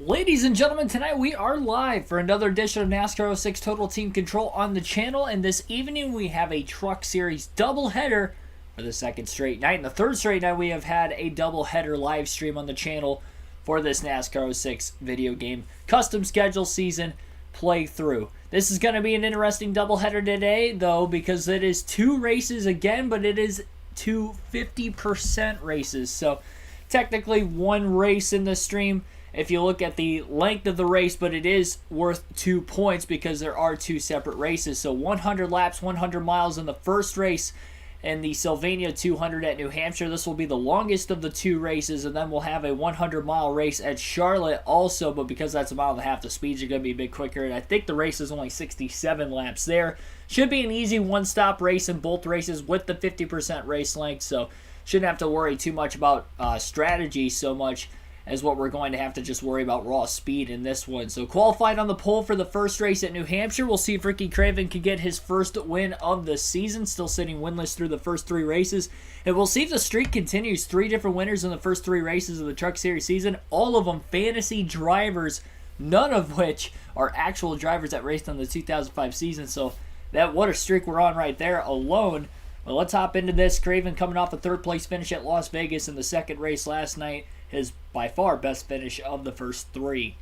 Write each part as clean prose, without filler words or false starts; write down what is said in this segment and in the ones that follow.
Ladies and gentlemen, tonight we are live for another edition of NASCAR 06 Total Team Control on the channel, and this evening we have a Truck Series doubleheader for the second straight night. And the third straight night we have had a doubleheader live stream on the channel for this NASCAR 06 video game custom schedule season playthrough. This is going to be an interesting doubleheader today, though, because it is two races again, but it is two 50% races. So technically one race in the stream if you look at the length of the race, but it is worth 2 points because there are two separate races. So 100 laps, 100 miles in the first race, and the Sylvania 200 at New Hampshire. This will be the longest of the two races, and then we'll have a 100-mile race at Charlotte also, but because that's a mile and a half, the speeds are going to be a bit quicker, and I think the race is only 67 laps there. Should be an easy one-stop race in both races with the 50% race length, so shouldn't have to worry too much about strategy so much as what we're going to have to just worry about raw speed in this one. So qualified on the pole for the first race at New Hampshire. We'll see if Ricky Craven can get his first win of the season, still sitting winless through the first three races. And we'll see if the streak continues. 3 different winners in the first 3 races of the Truck Series season, all of them fantasy drivers, none of which are actual drivers that raced on the 2005 season. So what a streak we're on right there alone. Well, let's hop into this. Craven coming off a third place finish at Las Vegas in the second race last night. His by far best finish of the first 3.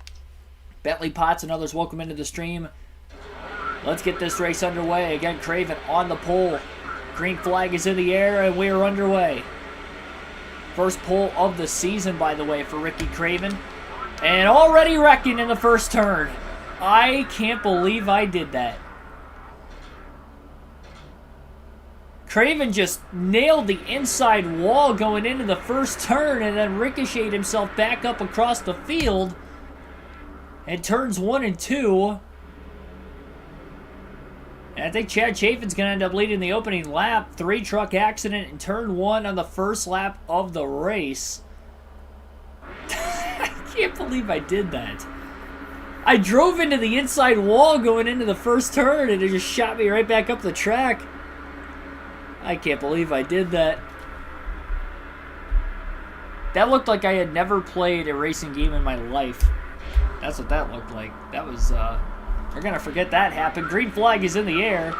Bentley Potts and others, welcome into the stream. Let's get this race underway. Again, Craven on the pole. Green flag is in the air and we are underway. First pole of the season, by the way, for Ricky Craven. And already wrecking in the first turn. I can't believe I did that. Craven just nailed the inside wall going into the first turn and then ricocheted himself back up across the field. And turns 1 and 2. And I think Chad Chafin's going to end up leading the opening lap. 3-truck accident in turn 1 on the first lap of the race. I can't believe I did that. I drove into the inside wall going into the first turn and it just shot me right back up the track. I can't believe I did that. That looked like I had never played a racing game in my life. That's what that looked like. That was, we're going to forget that happened. Green flag is in the air.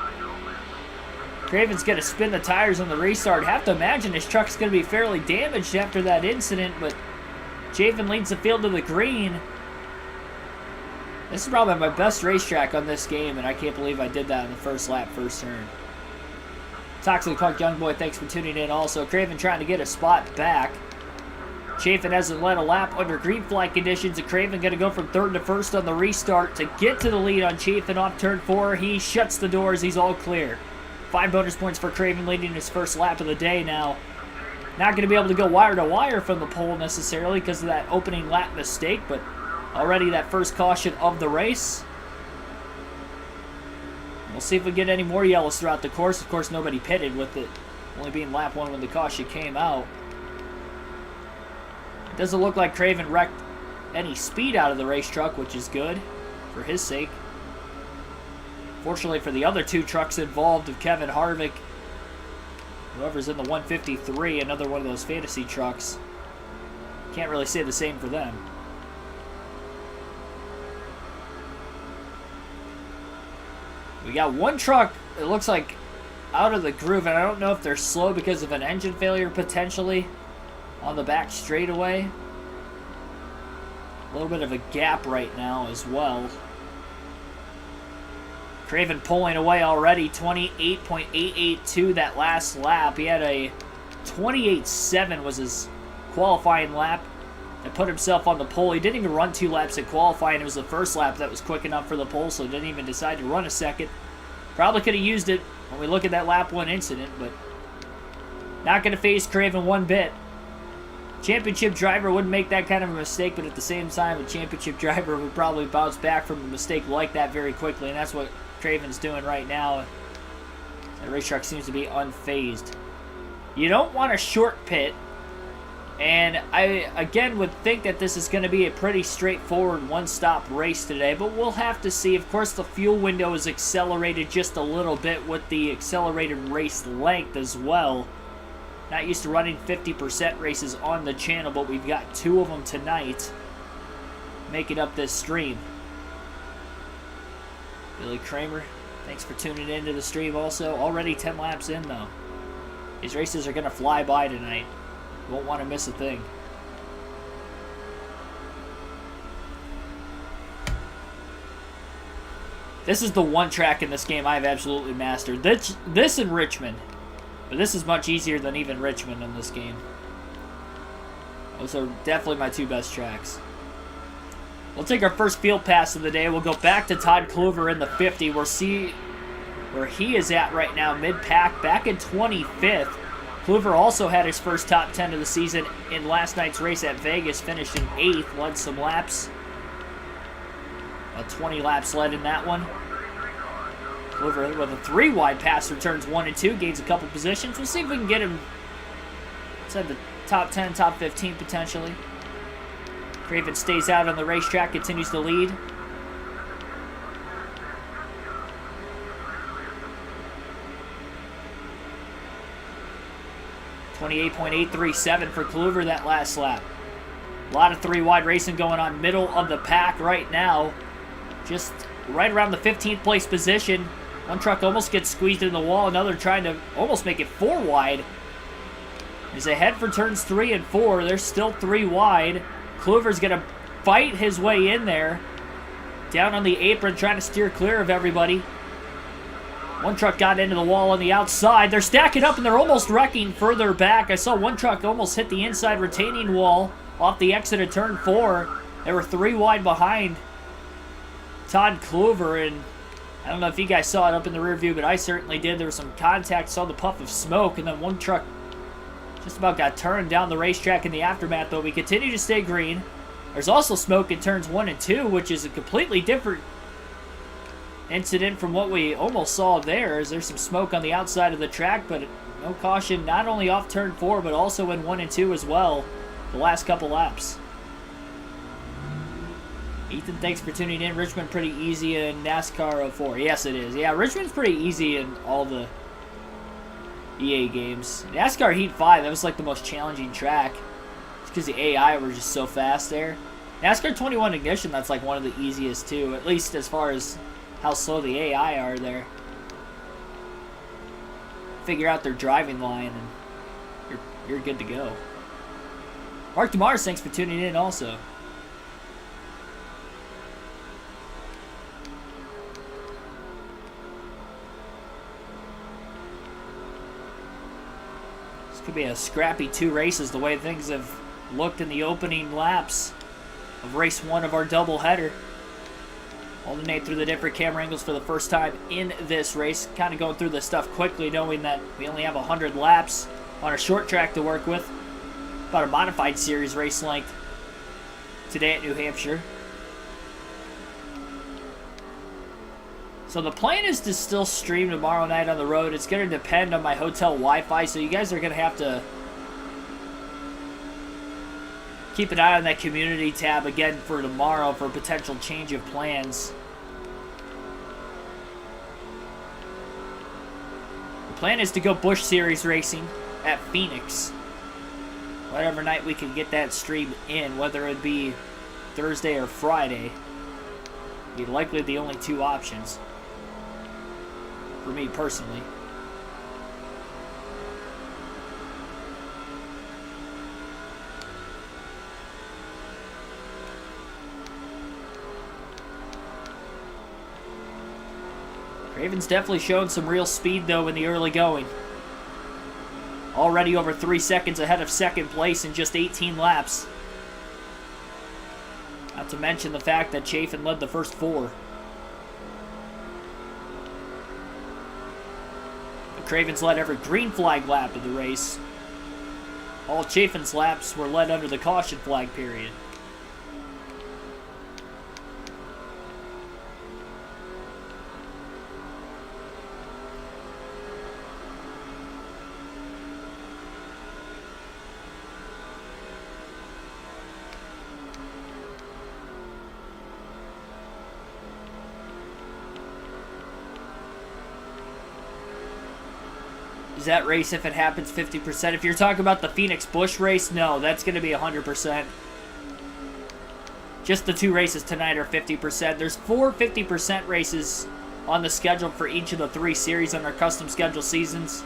Craven's going to spin the tires on the restart. Have to imagine his truck's going to be fairly damaged after that incident, but Chafin leads the field to the green. This is probably my best racetrack on this game, and I can't believe I did that in the first lap, first turn. Toxic Punk Young Boy, thanks for tuning in also. Craven trying to get a spot back. Chafin hasn't led a lap under green flag conditions, and Craven going to go from third to first on the restart to get to the lead on Chafin off turn 4. He shuts the doors. He's all clear. 5 bonus points for Craven leading his first lap of the day now. Not going to be able to go wire to wire from the pole necessarily because of that opening lap mistake, but already that first caution of the race. We'll see if we get any more yellows throughout the course. Of course, nobody pitted with it only being lap 1 when the caution came out. It doesn't look like Craven wrecked any speed out of the race truck, which is good for his sake. Fortunately for the other 2 trucks involved of Kevin Harvick, whoever's in the 153, another one of those fantasy trucks. Can't really say the same for them. We got one truck, it looks like, out of the groove, and I don't know if they're slow because of an engine failure, potentially, on the back straightaway. A little bit of a gap right now as well. Craven pulling away already, 28.882 that last lap. He had a 28.7 was his qualifying lap and put himself on the pole. He didn't even run 2 laps at qualifying. It was the first lap that was quick enough for the pole, so he didn't even decide to run a second. Probably could have used it when we look at that lap 1 incident, but not going to face Craven one bit. Championship driver wouldn't make that kind of a mistake, but at the same time, a championship driver would probably bounce back from a mistake like that very quickly, and that's what Craven's doing right now. The racetrack seems to be unfazed. You don't want a short pit. And I, again, would think that this is going to be a pretty straightforward one-stop race today, but we'll have to see. Of course, the fuel window is accelerated just a little bit with the accelerated race length as well. Not used to running 50% races on the channel, but we've got 2 of them tonight. making up this stream. Billy Kramer, thanks for tuning into the stream also. Already 10 laps in, though. These races are going to fly by tonight. You won't want to miss a thing. This is the one track in this game I've absolutely mastered. This and Richmond. But this is much easier than even Richmond in this game. Those are definitely my two best tracks. We'll take our first field pass of the day. We'll go back to Todd Kluver in the 50. We'll see where he is at right now, mid-pack, back in 25th. Kluver also had his first top 10 of the season in last night's race at Vegas, finished in 8th, led some laps. About 20 laps led in that one. Kluver with a 3-wide pass returns 1 and 2, gains a couple positions. We'll see if we can get him inside the top 10, top 15 potentially. Craven stays out on the racetrack, continues to lead. .28.837 for Kluver that last lap. A lot of 3-wide racing going on, middle of the pack right now. Just right around the 15th place position. One truck almost gets squeezed in the wall, another trying to almost make it 4-wide. He's ahead for turns 3 and 4. They're still 3 wide. Kluver's going to fight his way in there. Down on the apron, trying to steer clear of everybody. One truck got into the wall on the outside. They're stacking up and they're almost wrecking further back. I saw one truck almost hit the inside retaining wall off the exit of turn 4. They were 3 wide behind Todd Kluver, and I don't know if you guys saw it up in the rear view, but I certainly did. There was some contact, saw the puff of smoke, and then one truck just about got turned down the racetrack in the aftermath, though we continue to stay green. There's also smoke in turns 1 and 2, which is a completely different incident from what we almost saw there. As there's some smoke on the outside of the track, but no caution, not only off turn 4, but also in 1 and 2 as well, the last couple laps. Ethan, thanks for tuning in. Richmond pretty easy in NASCAR 04. Yes, it is. Yeah, Richmond's pretty easy in all the EA games. NASCAR Heat 5, that was like the most challenging track. It's because the AI were just so fast there. NASCAR 21 Ignition, that's like one of the easiest too, at least as far as how slow the AI are there. Figure out their driving line and you're good to go. Mark DeMars, thanks for tuning in also. Could be a scrappy 2 races the way things have looked in the opening laps of race 1 of our doubleheader. Alternate through the different camera angles for the first time in this race. Kind of going through this stuff quickly, knowing that we only have 100 laps on a short track to work with. About a modified series race length today at New Hampshire. So the plan is to still stream tomorrow night on the road. It's going to depend on my hotel Wi-Fi, so you guys are going to have to keep an eye on that community tab again for tomorrow for a potential change of plans. The plan is to go Busch Series racing at Phoenix. Whatever night we can get that stream in, whether it be Thursday or Friday. Be likely the only 2 options. For me personally. Craven's definitely showing some real speed though in the early going. Already over 3 seconds ahead of second place in just 18 laps. Not to mention the fact that Chafin led the first 4. Craven's led every green flag lap of the race. All Chafin's laps were led under the caution flag period. That race, if it happens, 50%. If you're talking about the Phoenix Busch race, no, that's going to be 100%. Just the 2 races tonight are 50%. There's 4 50% races on the schedule for each of the 3 series on our custom schedule seasons.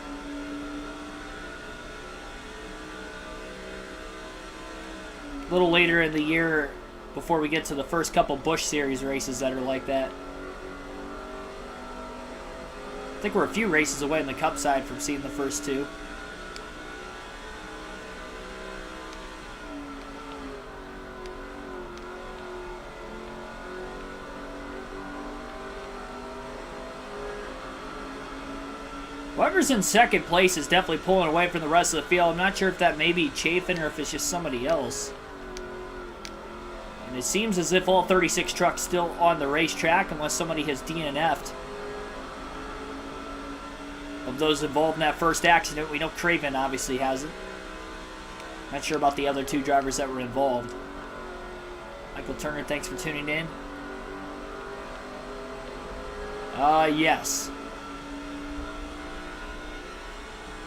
A little later in the year before we get to the first couple Busch Series races that are like that. I think we're a few races away on the Cup side from seeing the first 2. Whoever's in second place is definitely pulling away from the rest of the field. I'm not sure if that may be Chafin or if it's just somebody else. And it seems as if all 36 trucks still on the racetrack unless somebody has DNF'd. Of those involved in that first accident, we know Craven obviously hasn't. Not sure about the other 2 drivers that were involved. Michael Turner, thanks for tuning in. Yes.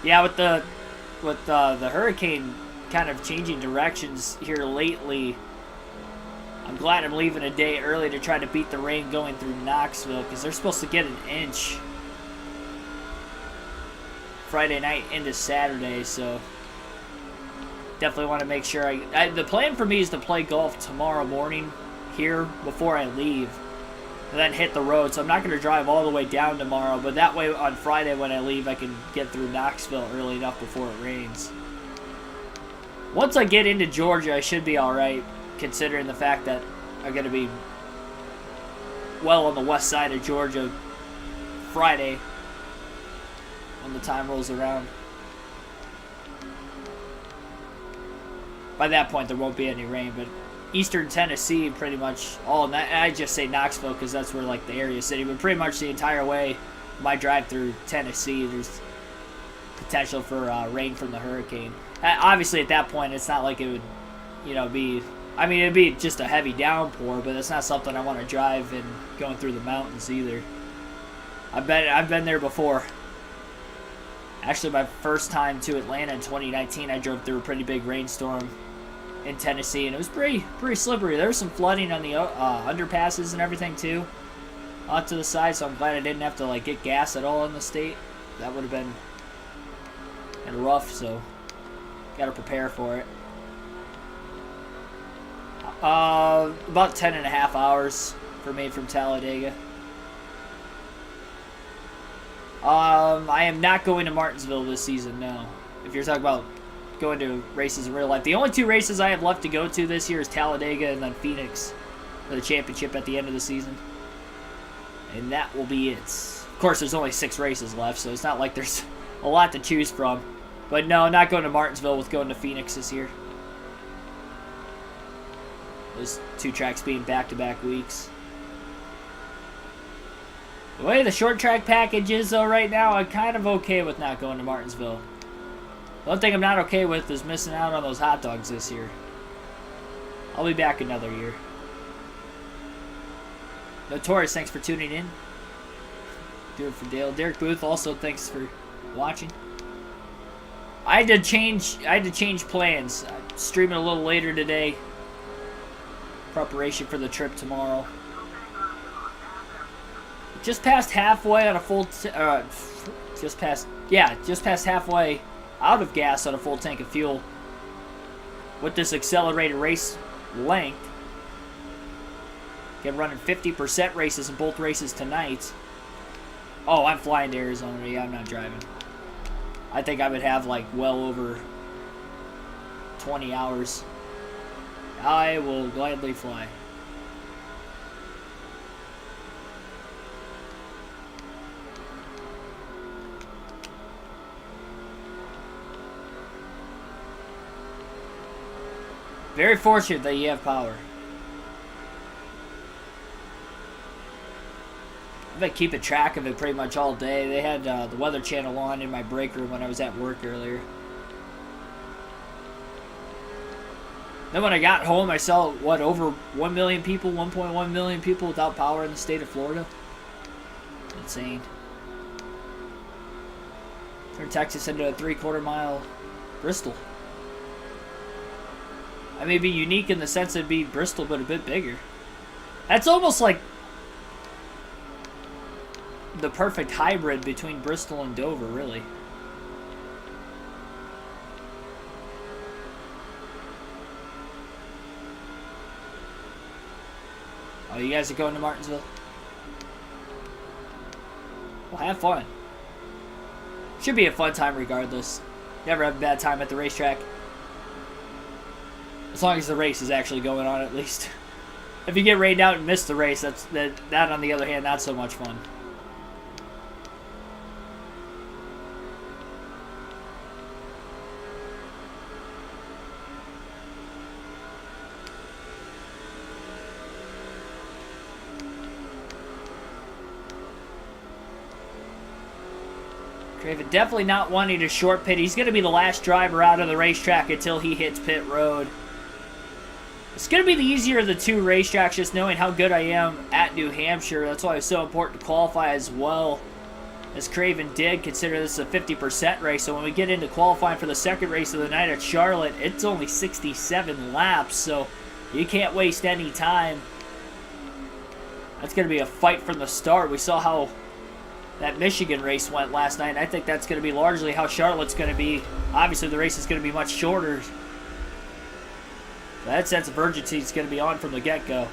Yeah, with the hurricane kind of changing directions here lately, I'm glad I'm leaving a day early to try to beat the rain going through Knoxville, because they're supposed to get an inch Friday night into Saturday, so definitely want to make sure the plan for me is to play golf tomorrow morning here before I leave, and then hit the road. So I'm not going to drive all the way down tomorrow, but that way on Friday when I leave, I can get through Knoxville early enough before it rains. Once I get into Georgia, I should be alright, considering the fact that I'm going to be well on the west side of Georgia Friday when the time rolls around. By that point, there won't be any rain, but eastern Tennessee, pretty much all, and I just say Knoxville because that's where like the area city, but pretty much the entire way my drive through Tennessee, there's potential for rain from the hurricane. Obviously, at that point, it's not like it would, you know, be. I mean, it'd be just a heavy downpour, but it's not something I want to drive in going through the mountains either. I've been there before. Actually, my first time to Atlanta in 2019, I drove through a pretty big rainstorm in Tennessee, and it was pretty slippery. There was some flooding on the underpasses and everything too, off to the side. So I'm glad I didn't have to like get gas at all in the state. That would have been kind of rough. So got to prepare for it. About 10.5 hours for me from Talladega. I am not going to Martinsville this season, no. If you're talking about going to races in real life. The only 2 races I have left to go to this year is Talladega and then Phoenix for the championship at the end of the season. And that will be it. Of course, there's only 6 races left, so it's not like there's a lot to choose from. But no, not going to Martinsville with going to Phoenix this year. Those 2 tracks being back-to-back weeks. The way the short track package is, though, right now, I'm kind of okay with not going to Martinsville. The only thing I'm not okay with is missing out on those hot dogs this year. I'll be back another year. Notorious, thanks for tuning in. Do it for Dale. Derek Booth, also thanks for watching. I had to change plans. I'm streaming a little later today. Preparation for the trip tomorrow. Just past halfway on a full, just past halfway out of gas on a full tank of fuel. With this accelerated race length, get running 50% races in both races tonight. Oh, I'm flying to Arizona. Yeah, I'm not driving. I think I would have like well over 20 hours. I will gladly fly. Very fortunate that you have power. I've been keeping track of it pretty much all day. They had the Weather Channel on in my break room when I was at work earlier. Then when I got home, I saw, what, over 1 million people, 1.1 million people without power in the state of Florida. Insane. Turn Texas into a 3/4 mile Bristol. I mean, it'd be unique in the sense it'd be Bristol, but a bit bigger. That's almost like the perfect hybrid between Bristol and Dover, really. Oh, you guys are going to Martinsville? Well, have fun. Should be a fun time regardless. Never have a bad time at the racetrack. As long as the race is actually going on, at least. If you get rained out and miss the race, that on the other hand, not so much fun. Craven definitely not wanting to short pit. He's going to be the last driver out of the racetrack until he hits pit road. It's going to be the easier of the two racetracks, just knowing how good I am at New Hampshire. That's why it's so important to qualify as well, as Craven did. Consider this a 50% race, so when we get into qualifying for the second race of the night at Charlotte, it's only 67 laps, so you can't waste any time. That's going to be a fight from the start. We saw how that Michigan race went last night, and I think that's going to be largely how Charlotte's going to be. Obviously, the race is going to be much shorter. That sense of urgency is going to be on from the get-go.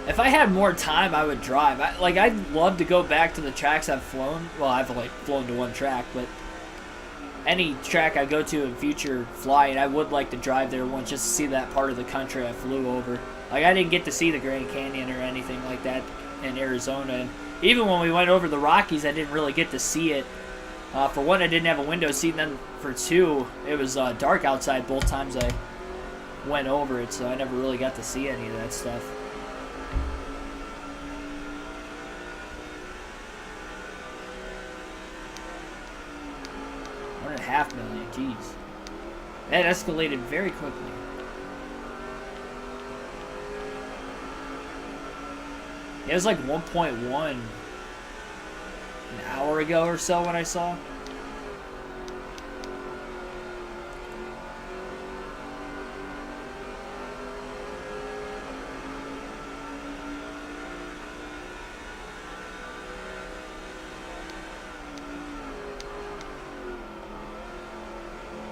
If I had more time, I would drive. I'd love to go back to the tracks I've flown. Well, I've flown to one track, but any track I go to in future flying, I would like to drive there once just to see that part of the country I flew over. Like, I didn't get to see the Grand Canyon or anything like that in Arizona. And even when we went over the Rockies, I didn't really get to see it. For one, I didn't have a window seat, and then for two, it was dark outside both times I went over it, so I never really got to see any of that stuff. $1.5 million, jeez. That escalated very quickly. It was like 1.1 an hour ago or so when I saw.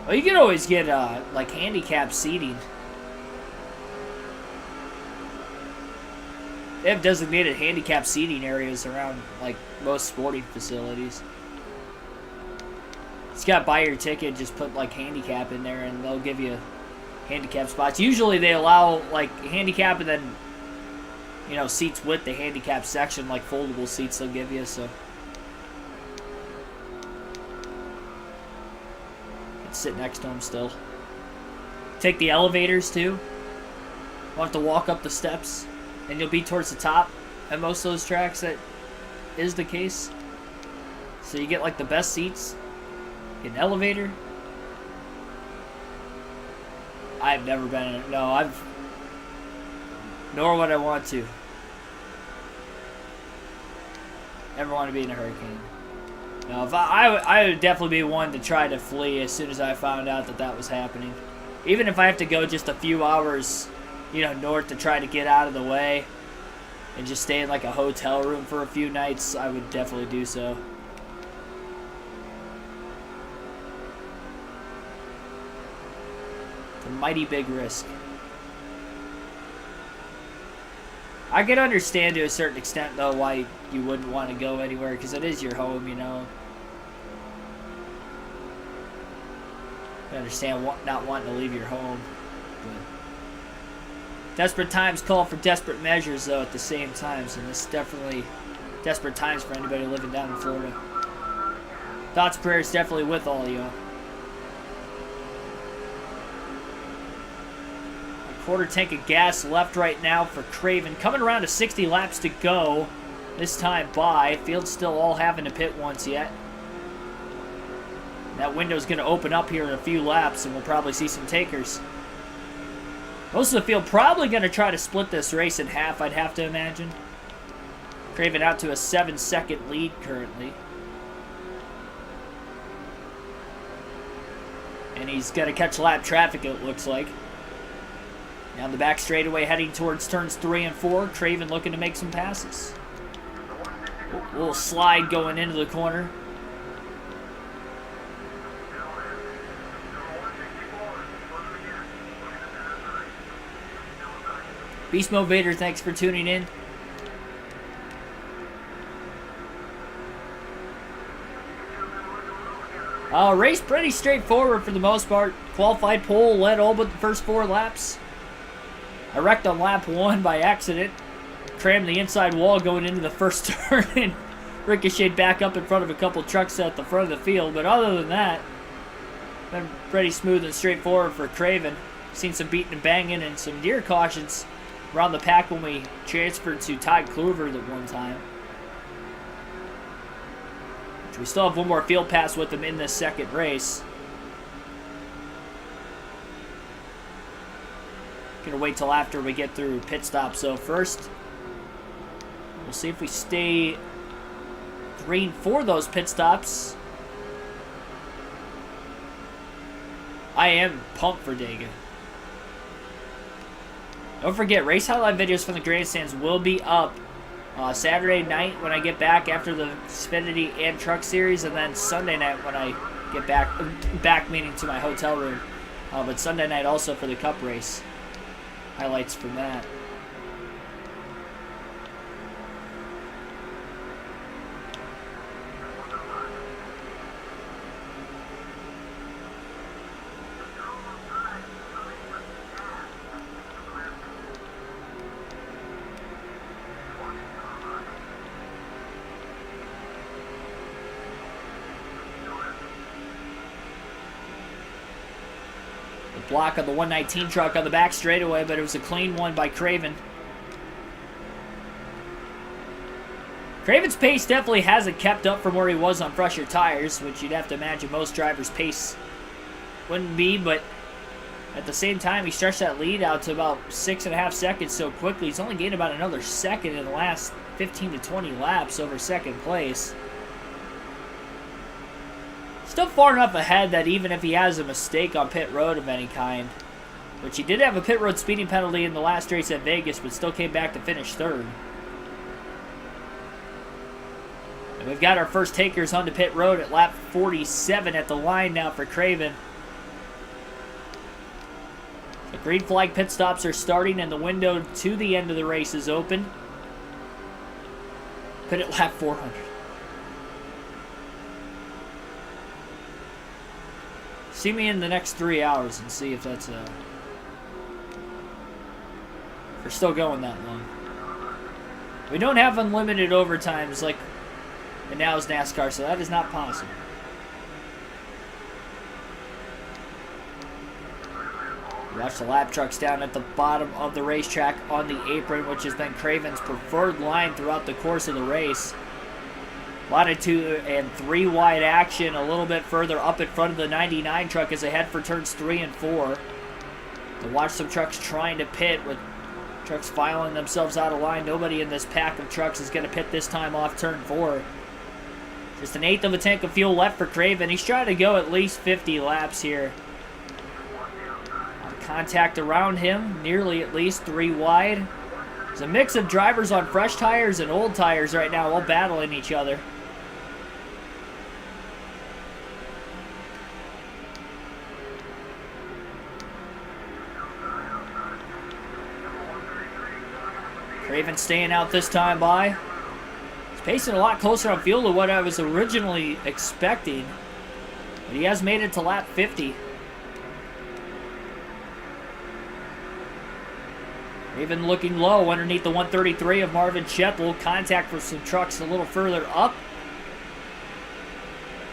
Well, you can always get, like, handicap seating. They have designated handicap seating areas around, like, most sporting facilities. It's got buy your ticket, just put, like, handicap in there, and they'll give you handicap spots. Usually they allow, like, handicap and then, you know, seats with the handicap section, like foldable seats they'll give you, so. Sit next to them still. Take the elevators too. You'll have to walk up the steps, and you'll be towards the top at most of those tracks. That is the case. So you get like the best seats. Get an elevator. I've never been in it. No, nor would I want to. Never want to be in a hurricane. No, if I would definitely be one to try to flee as soon as I found out that was happening. Even if I have to go just a few hours, you know, north to try to get out of the way and just stay in like a hotel room for a few nights, I would definitely do so. It's a mighty big risk. I can understand to a certain extent, though, why you wouldn't want to go anywhere, because it is your home, you know. I understand not wanting to leave your home. But desperate times call for desperate measures, though, at the same time, so this is definitely desperate times for anybody living down in Florida. Thoughts, prayers definitely with all of y'all. Quarter tank of gas left right now for Craven. Coming around to 60 laps to go. This time by. Field's still all having to pit once yet. That window's going to open up here in a few laps, and we'll probably see some takers. Most of the field probably going to try to split this race in half, I'd have to imagine. Craven out to a 7-second lead currently. And he's going to catch lap traffic, it looks like. Down the back straightaway, heading towards turns 3 and 4. Craven looking to make some passes. A little slide going into the corner. Beast Mode Vader, thanks for tuning in. Race pretty straightforward for the most part. Qualified pole, led all but the first 4 laps. I wrecked on lap 1 by accident. Crammed the inside wall going into the first turn and ricocheted back up in front of a couple trucks at the front of the field. But other than that, been pretty smooth and straightforward for Craven. Seen some beating and banging and some near cautions around the pack when we transferred to Todd Kluver at one time. We still have one more field pass with him in this second race. Gonna wait till after we get through pit stop. So first, we'll see if we stay green for those pit stops. I am pumped for Dega. Don't forget, race highlight videos from the grandstands will be up Saturday night when I get back after the Xfinity and Truck Series, and then Sunday night when I get back meaning to my hotel room. But Sunday night also for the Cup race. Highlights from that. Block on the 119 truck on the back straightaway, but it was a clean one by Craven. Craven's pace definitely hasn't kept up from where he was on fresher tires, which you'd have to imagine most drivers' pace wouldn't be, but at the same time, he stretched that lead out to about 6.5 seconds so quickly. He's only gained about another second in the last 15 to 20 laps over second place. Still far enough ahead that even if he has a mistake on pit road of any kind, which he did have a pit road speeding penalty in the last race at Vegas, but still came back to finish third. And we've got our first takers onto pit road at lap 47 at the line now for Craven. The green flag pit stops are starting and the window to the end of the race is open. Pit at lap 400. See me in the next 3 hours and see if that's if we're still going that long. We don't have unlimited overtimes like in now's NASCAR, so that is not possible. Watch the lap trucks down at the bottom of the racetrack on the apron, which has been Craven's preferred line throughout the course of the race. A lot of 2 and 3 wide action a little bit further up in front of the 99 truck as they head for turns 3 and 4. To watch some trucks trying to pit with trucks filing themselves out of line. Nobody in this pack of trucks is going to pit this time off turn 4. Just an eighth of a tank of fuel left for Craven. He's trying to go at least 50 laps here. Contact around him, nearly at least 3 wide. There's a mix of drivers on fresh tires and old tires right now, all battling each other. Craven staying out this time by. He's pacing a lot closer on fuel to what I was originally expecting. But he has made it to lap 50. Craven looking low underneath the 133 of Marvin Sheppel. Contact with some trucks a little further up.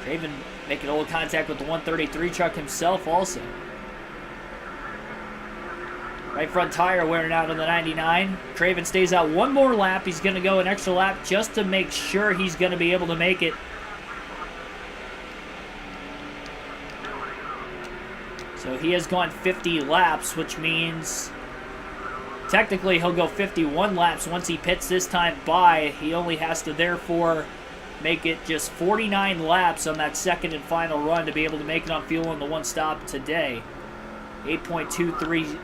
Craven making a little contact with the 133 truck himself also. Right front tire wearing out on the 99. Craven stays out one more lap. He's going to go an extra lap just to make sure he's going to be able to make it. So he has gone 50 laps, which means technically he'll go 51 laps once he pits this time by. He only has to therefore make it just 49 laps on that second and final run to be able to make it on fuel in the one stop today. 8.23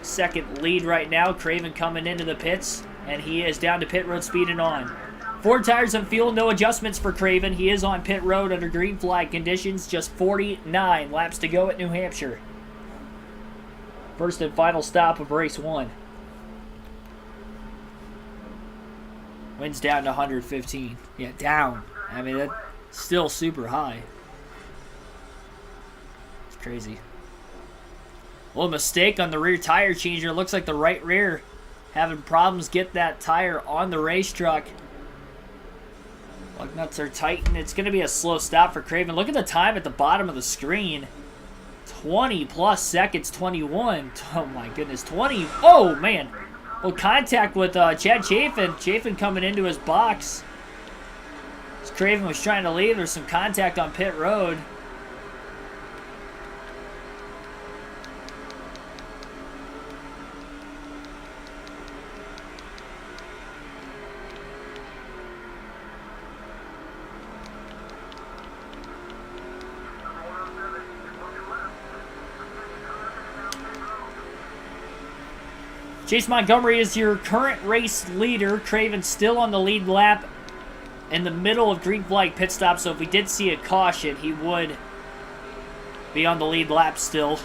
second lead right now. Craven coming into the pits, and he is down to pit road speed and on. 4 tires and fuel, no adjustments for Craven. He is on pit road under green flag conditions. Just 49 laps to go at New Hampshire. First and final stop of race 1. Wind's down to 115. Yeah, down. I mean, that's still super high. It's crazy. A little mistake on the rear tire changer. Looks like the right rear having problems get that tire on the race truck. Lug nuts are tightened. It's going to be a slow stop for Craven. Look at the time at the bottom of the screen. 20 plus seconds, 21. Oh my goodness, 20. Oh man. Well, contact with Chad Chafin. Chafin coming into his box. As Craven was trying to leave, there's some contact on pit road. Chase Montgomery is your current race leader. Craven still on the lead lap in the middle of green flag pit stop, so if we did see a caution, he would be on the lead lap still.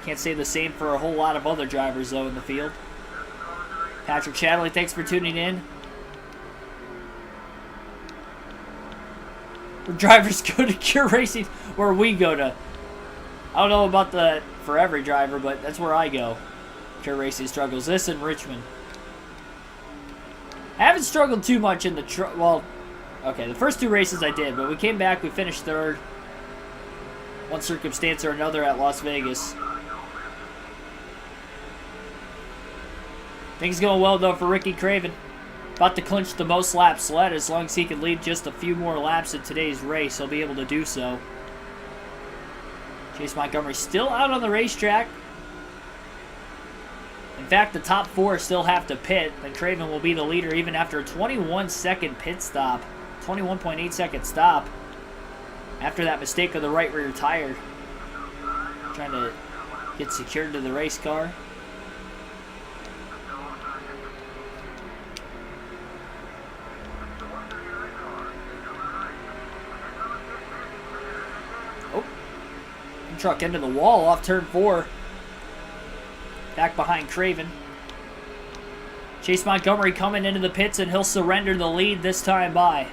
Can't say the same for a whole lot of other drivers, though, in the field. Patrick Shadley, thanks for tuning in. Where drivers go to Cure Racing, where we go to. I don't know about the for every driver, but that's where I go. Cure Racing struggles. This in Richmond. I haven't struggled too much in the well, okay, the first 2 races I did, but we came back, we finished 3rd. One circumstance or another at Las Vegas. Things going well though for Ricky Craven. About to clinch the most laps led. As long as he can lead just a few more laps in today's race, he'll be able to do so. Chase Montgomery still out on the racetrack. In fact, the top 4 still have to pit, and Craven will be the leader even after a 21-second pit stop. 21.8 second stop after that mistake of the right rear tire. Trying to get secured to the race car. Oh, truck into the wall off turn 4. Back behind Craven. Chase Montgomery coming into the pits, and he'll surrender the lead this time by.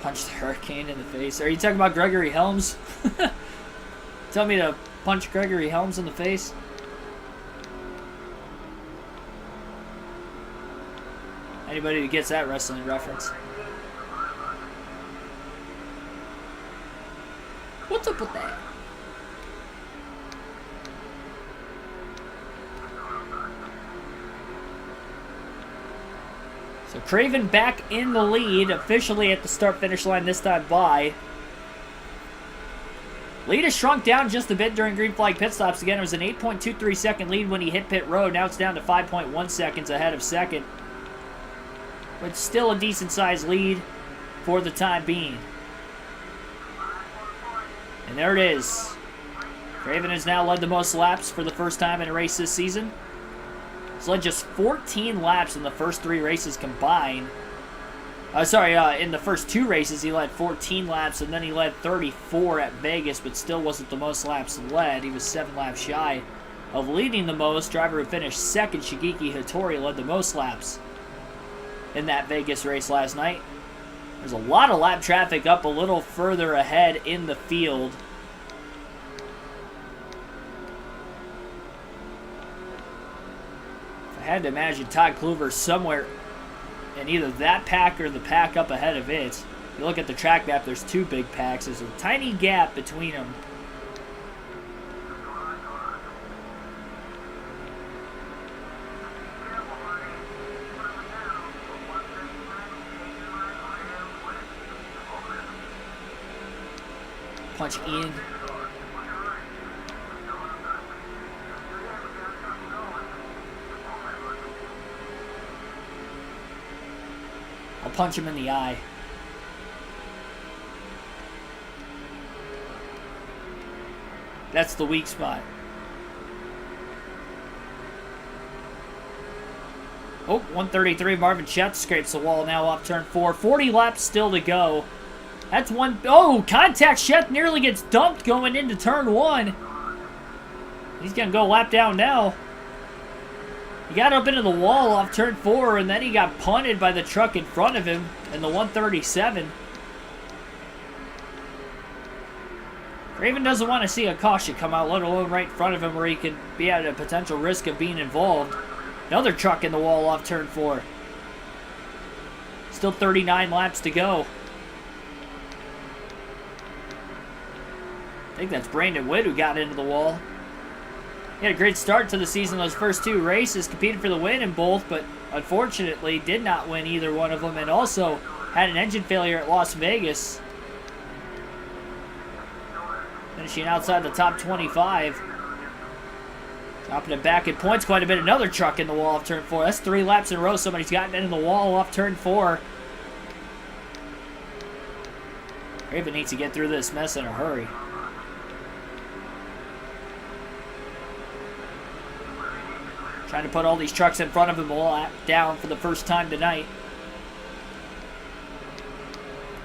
Punch the Hurricane in the face. Are you talking about Gregory Helms? Tell me to punch Gregory Helms in the face? Anybody who gets that wrestling reference. What's up with that? So Craven back in the lead, officially at the start-finish line this time by. Lead has shrunk down just a bit during green flag pit stops. Again, it was an 8.23 second lead when he hit pit road. Now it's down to 5.1 seconds ahead of second. But still a decent-sized lead for the time being. And there it is. Craven has now led the most laps for the first time in a race this season. He's led just 14 laps in the first 3 races combined. In the first 2 races he led 14 laps, and then he led 34 at Vegas, but still wasn't the most laps led. He was 7 laps shy of leading the most. Driver who finished second, Shigeki Hattori, led the most laps in that Vegas race last night. There's a lot of lap traffic up a little further ahead in the field. I had to imagine Todd Kluver somewhere in either that pack or the pack up ahead of it. If you look at the track map, there's 2 big packs. There's a tiny gap between them. punch in. I'll punch him in the eye. That's the weak spot. Oh, 133. Marvin Chet scrapes the wall now off turn 4. 40 laps still to go. That's one. Oh, contact. Chet nearly gets dumped going into turn 1. He's going to go lap down now. He got up into the wall off turn 4, and then he got punted by the truck in front of him in the 137. Craven doesn't want to see a caution come out, let alone right in front of him where he could be at a potential risk of being involved. Another truck in the wall off turn 4. Still 39 laps to go. I think that's Brandon Witt who got into the wall. He had a great start to the season, those first 2 races, competed for the win in both, but unfortunately did not win either one of them, and also had an engine failure at Las Vegas. Finishing outside the top 25. Dropping it back in points quite a bit. Another truck in the wall off turn 4. That's 3 laps in a row. Somebody's gotten into the wall off turn 4. Craven needs to get through this mess in a hurry. Trying to put all these trucks in front of him a lap down for the first time tonight.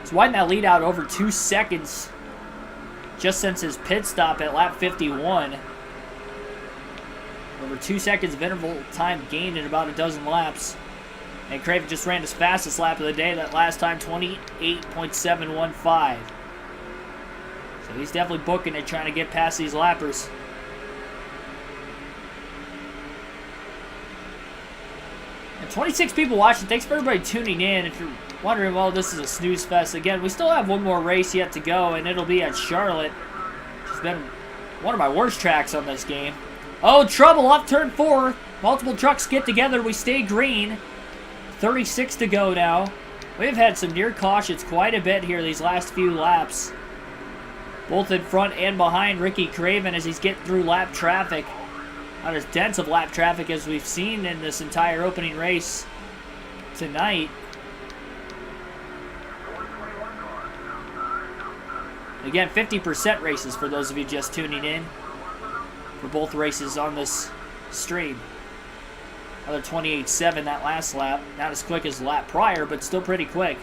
He's widened that lead out over 2 seconds just since his pit stop at lap 51. Over 2 seconds of interval time gained in about a dozen laps. And Craven just ran his fastest lap of the day that last time, 28.715. So he's definitely booking it, trying to get past these lappers. And 26 people watching. Thanks for everybody tuning in. If you're wondering, well, this is a snooze fest. Again, we still have one more race yet to go, and it'll be at Charlotte. It's been one of my worst tracks on this game. Oh, trouble off turn 4. Multiple trucks get together. We stay green. 36 to go now. We've had some near cautions quite a bit here these last few laps. Both in front and behind Ricky Craven as he's getting through lap traffic. Not as dense of lap traffic as we've seen in this entire opening race tonight. Again, 50% races for those of you just tuning in. For both races on this stream. Another 28.7 that last lap. Not as quick as the lap prior, but still pretty quick.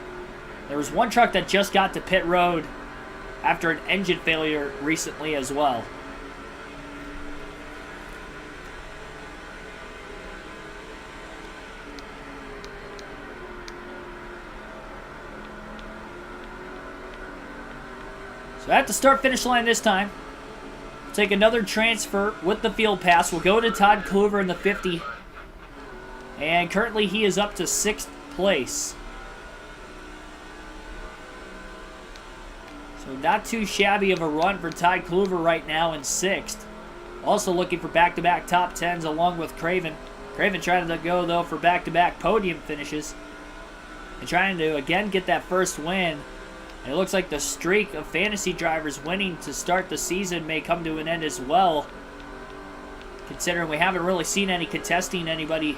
There was one truck that just got to pit road after an engine failure recently as well. So at the start-finish line this time, take another transfer with the field pass. We'll go to Todd Kluver in the 50. And currently he is up to 6th place. So not too shabby of a run for Todd Kluver right now in 6th. Also looking for back-to-back top 10s along with Craven. Craven trying to go, though, for back-to-back podium finishes. And trying to, again, get that first win. And it looks like the streak of fantasy drivers winning to start the season may come to an end as well. Considering we haven't really seen any contesting anybody,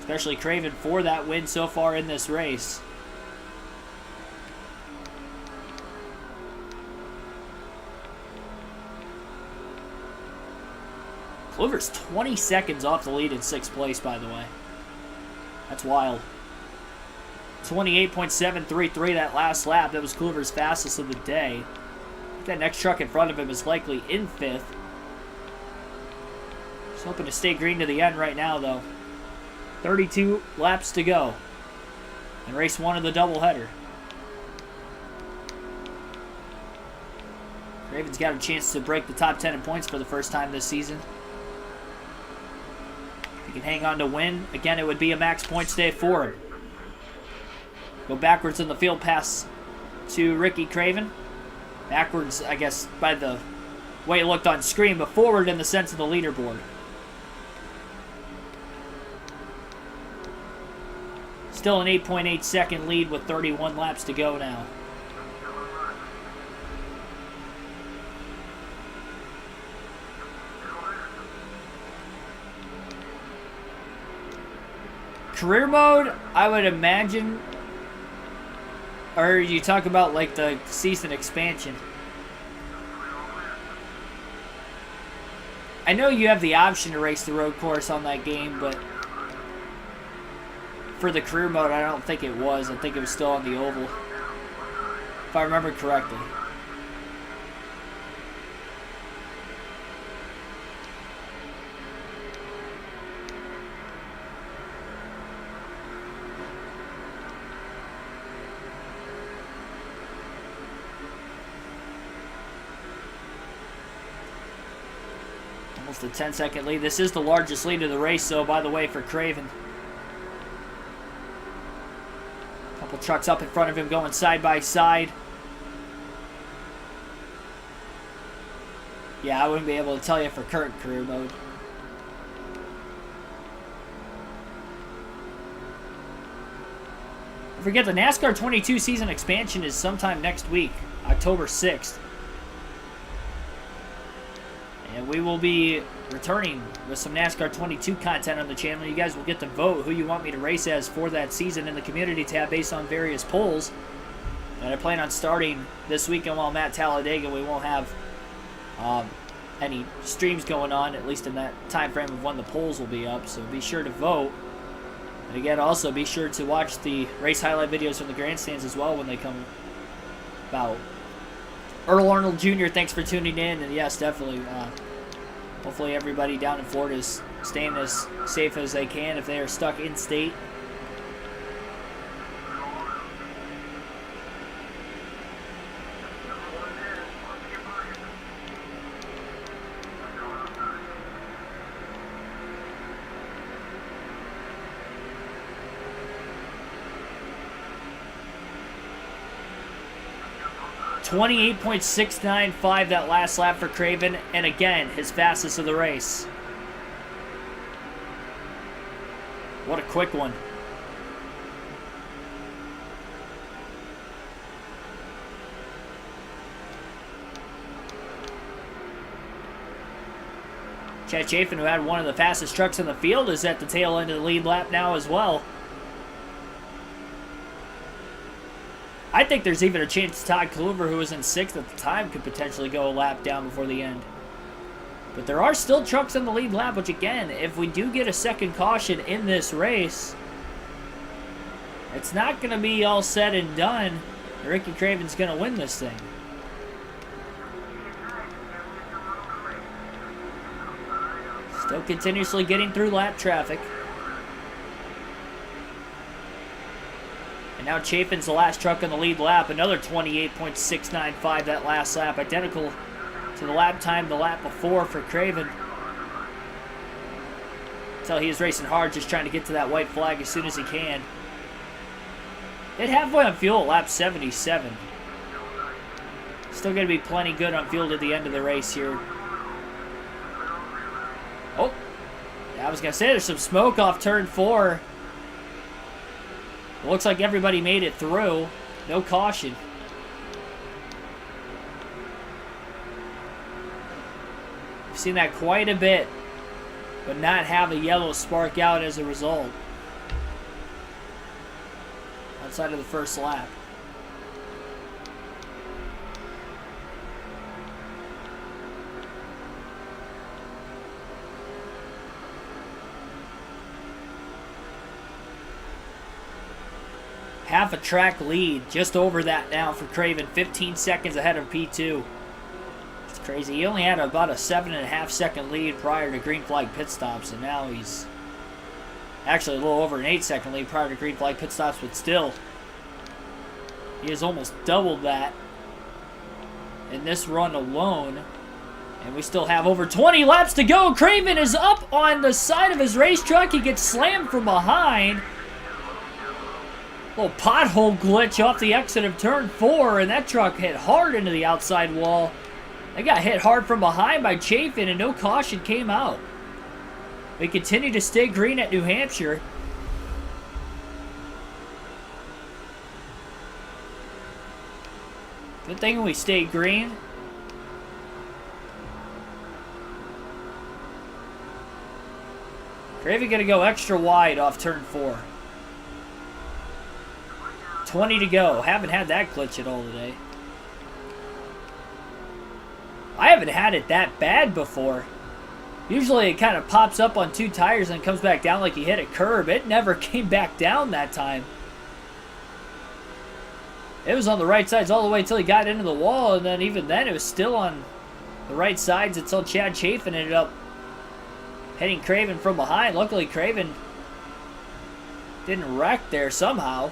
especially Craven, for that win so far in this race. Kluver's 20 seconds off the lead in 6th place, by the way. That's wild. 28.733 that last lap. That was Kluver's fastest of the day. That next truck in front of him is likely in 5th. Just hoping to stay green to the end right now, though. 32 laps to go in race 1 of the doubleheader. Craven's got a chance to break the top 10 in points for the first time this season. If he can hang on to win, again, it would be a max points day for him. Go backwards in the field pass to Ricky Craven. Backwards, I guess, by the way it looked on screen, but forward in the sense of the leaderboard. Still an 8.8 second lead with 31 laps to go now. career mode, I would imagine, or you talk about like the season expansion. I know you have the option to race the road course on that game, but for the career mode, I don't think it was. I think it was still on the oval, if I remember correctly. Almost a 10-second lead. This is the largest lead of the race, though, by the way, for Craven. Couple trucks up in front of him going side by side. Yeah, I wouldn't be able to tell you for current career mode. Don't forget, the NASCAR 22 season expansion is sometime next week, October 6th. And we will be returning with some NASCAR 22 content on the channel. You guys will get to vote who you want me to race as for that season in the community tab based on various polls. And I plan on starting this weekend while I'm at Talladega. We won't have any streams going on, at least in that time frame of when the polls will be up. So be sure to vote. And again, also be sure to watch the race highlight videos from the grandstands as well when they come about. Earl Arnold Jr., thanks for tuning in. And yes, definitely, hopefully everybody down in Florida is staying as safe as they can if they are stuck in state. .695 that last lap for Craven, and again, his fastest of the race. What a quick one. Chad Chafin, who had one of the fastest trucks in the field, is at the tail end of the lead lap now as well. I think there's even a chance Todd Kluver, who was in 6th at the time, could potentially go a lap down before the end. But there are still trucks in the lead lap, which again, if we do get a second caution in this race, it's not going to be all said and done. Ricky Craven's going to win this thing. Still continuously getting through lap traffic. And now Chafin's the last truck in the lead lap. Another 28.695 that last lap. Identical to the lap time the lap before for Craven. Tell he is racing hard, just trying to get to that white flag as soon as he can. Hit halfway on fuel at lap 77. Still going to be plenty good on fuel to the end of the race here. Oh, yeah, I was going to say there's some smoke off turn 4. It looks like everybody made it through. No caution. We've seen that quite a bit, but not have a yellow spark out as a result. Outside of the first lap. Half a track lead, just over that now for Craven. 15 seconds ahead of P2. It's crazy. He only had about a 7.5 second lead prior to green flag pit stops, and now he's actually a little over an 8-second lead prior to green flag pit stops, but still, he has almost doubled that in this run alone. And we still have over 20 laps to go. Craven is up on the side of his race truck. He gets slammed from behind. Little pothole glitch off the exit of turn 4, and that truck hit hard into the outside wall. They got hit hard from behind by Chafin, and no caution came out. We continue to stay green at New Hampshire. Good thing we stayed green. Craven gonna go extra wide off turn 4. 20 to go. Haven't had that glitch at all today. I haven't had it that bad before. Usually it kind of pops up on 2 tires and comes back down like you hit a curb. It never came back down that time. It was on the right sides all the way until he got into the wall, and then even then it was still on the right sides until Chad Chafin ended up hitting Craven from behind. Luckily Craven didn't wreck there somehow.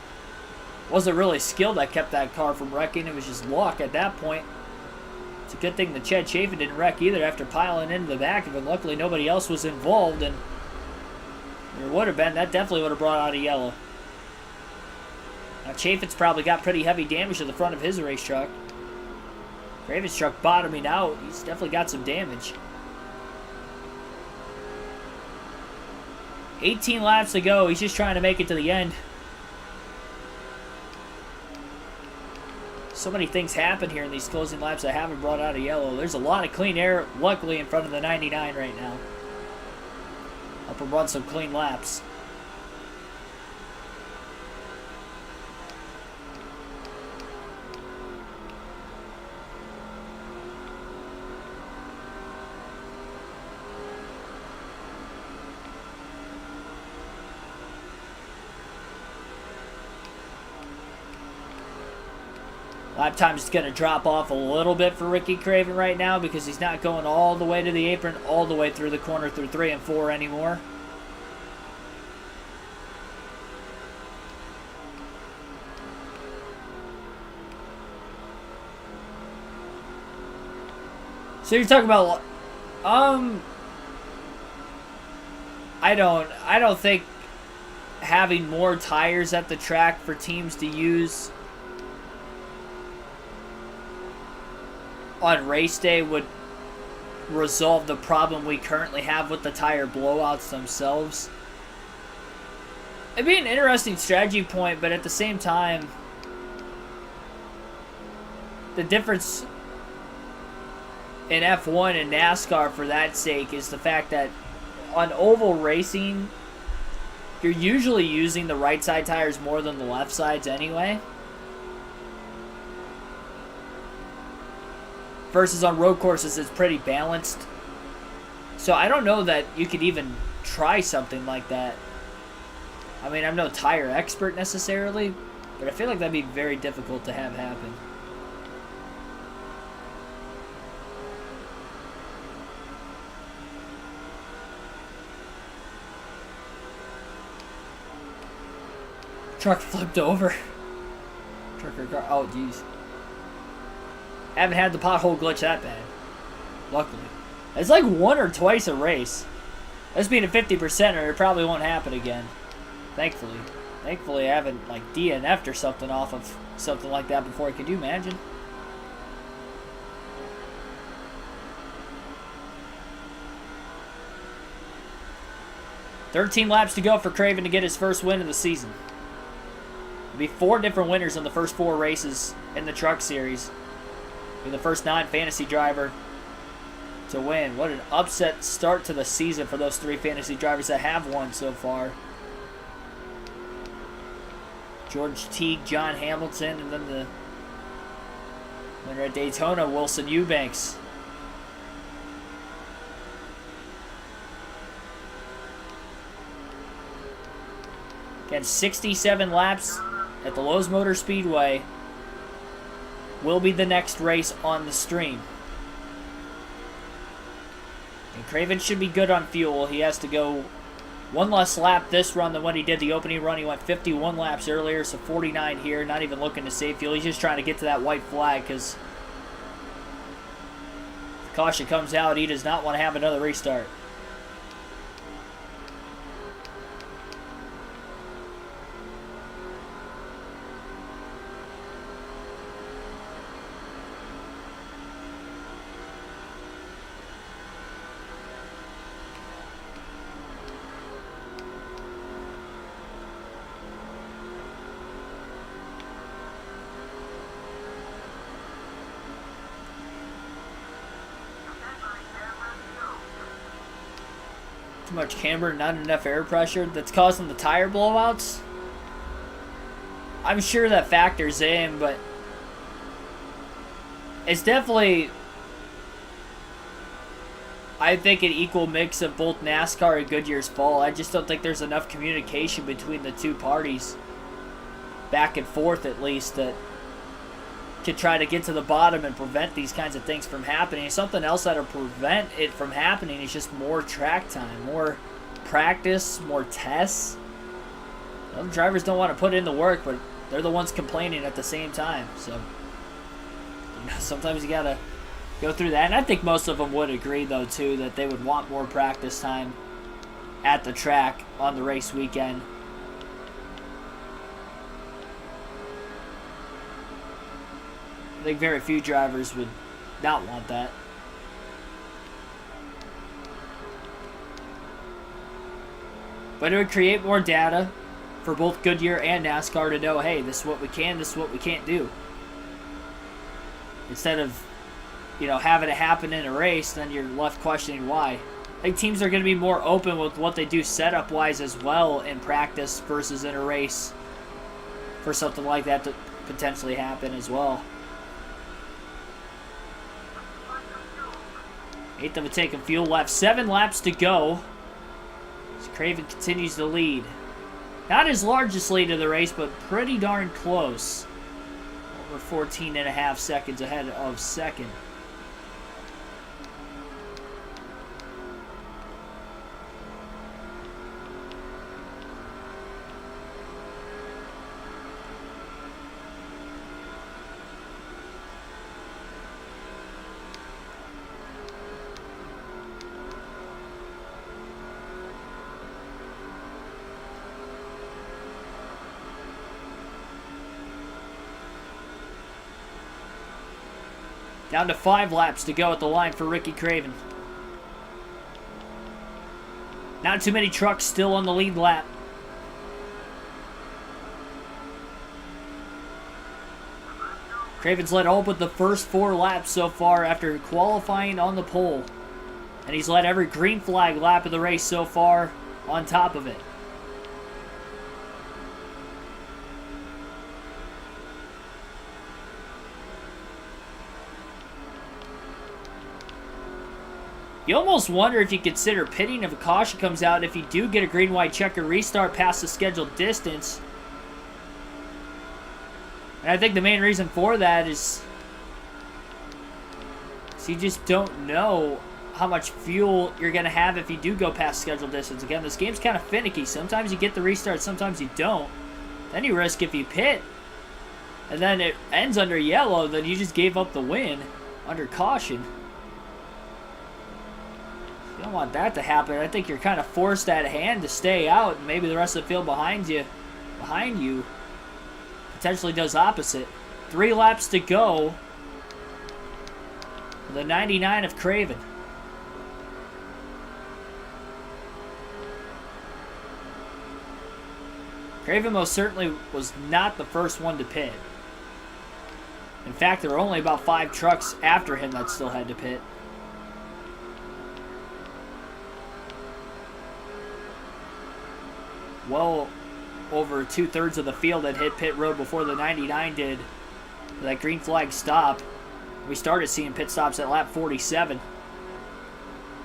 Wasn't really skill that kept that car from wrecking. It was just luck at that point. It's a good thing that Chad Chafin didn't wreck either after piling into the back of him. Luckily nobody else was involved, and there would have been. That definitely would have brought out a yellow. Now Chafin's probably got pretty heavy damage to the front of his race truck. Craven's truck bottoming out. He's definitely got some damage. 18 laps to go. He's just trying to make it to the end. So many things happen here in these closing laps that haven't brought out a yellow. There's a lot of clean air, luckily, in front of the 99 right now. Help him run some clean laps. Lap time is going to drop off a little bit for Ricky Craven right now because he's not going all the way to the apron, all the way through the corner through 3 and 4 anymore. So you're talking about, I don't think having more tires at the track for teams to use on race day would resolve the problem we currently have with the tire blowouts themselves. It'd be an interesting strategy point, but at the same time, the difference in F1 and NASCAR for that sake is the fact that on oval racing, you're usually using the right side tires more than the left sides anyway. Versus on road courses, it's pretty balanced. So I don't know that you could even try something like that. I mean, I'm no tire expert necessarily, but I feel like that'd be very difficult to have happen. Truck flipped over. Trucker car. Oh, jeez. Haven't had the pothole glitch that bad. Luckily. It's like 1 or twice a race. This being a 50%er, it probably won't happen again. Thankfully. Thankfully, I haven't, like, DNF'd or something off of something like that before. Could you imagine? $13 laps to go for Craven to get his first win of the season. There'll be 4 different winners in the first 4 races in the Truck Series. Be the first non-fantasy driver to win. What an upset start to the season for those 3 fantasy drivers that have won so far. George Teague, John Hamilton, and then the winner at Daytona, Wilson Eubanks. Again, 67 laps at the Lowe's Motor Speedway will be the next race on the stream. And Craven should be good on fuel. He has to go 1 less lap this run than when he did the opening run. He went 51 laps earlier, so 49 here. Not even looking to save fuel. He's just trying to get to that white flag because if the caution comes out, he does not want to have another restart. Too much camber, not enough air pressure that's causing the tire blowouts. I'm sure that factors in, but it's definitely, I think, an equal mix of both NASCAR and Goodyear's fault. I just don't think there's enough communication between the two parties, back and forth at least, that to try to get to the bottom and prevent these kinds of things from happening. Something else that'll prevent it from happening is just more track time, more practice, more tests. The drivers don't want to put in the work, but they're the ones complaining at the same time. So, sometimes you gotta go through that. And I think most of them would agree, though, too, that they would want more practice time at the track on the race weekend. I think very few drivers would not want that. But it would create more data for both Goodyear and NASCAR to know, hey, this is what we can, this is what we can't do. Instead of, having it happen in a race, then you're left questioning why. I think teams are going to be more open with what they do setup-wise as well in practice versus in a race for something like that to potentially happen as well. Eighth of a tank of fuel left. 7 laps to go. As Craven continues to lead. Not his largest lead of the race, but pretty darn close. Over 14.5 seconds ahead of second. Down to 5 laps to go at the line for Ricky Craven. Not too many trucks still on the lead lap. Craven's led all but the first 4 laps so far after qualifying on the pole. And he's led every green flag lap of the race so far on top of it. You almost wonder if you consider pitting if a caution comes out if you do get a green, white, checker restart past the scheduled distance. And I think the main reason for that is you just don't know how much fuel you're going to have if you do go past scheduled distance. Again, this game's kind of finicky. Sometimes you get the restart, sometimes you don't. Then you risk if you pit, and then it ends under yellow, then you just gave up the win under caution. You don't want that to happen. I think you're kind of forced at hand to stay out, and maybe the rest of the field behind you potentially does opposite. 3 laps to go for the 99 of Craven. Craven most certainly was not the first one to pit. In fact, there were only about 5 trucks after him that still had to pit. Well over 2/3 of the field had hit pit road before the 99 did. That green flag stop. We started seeing pit stops at lap 47.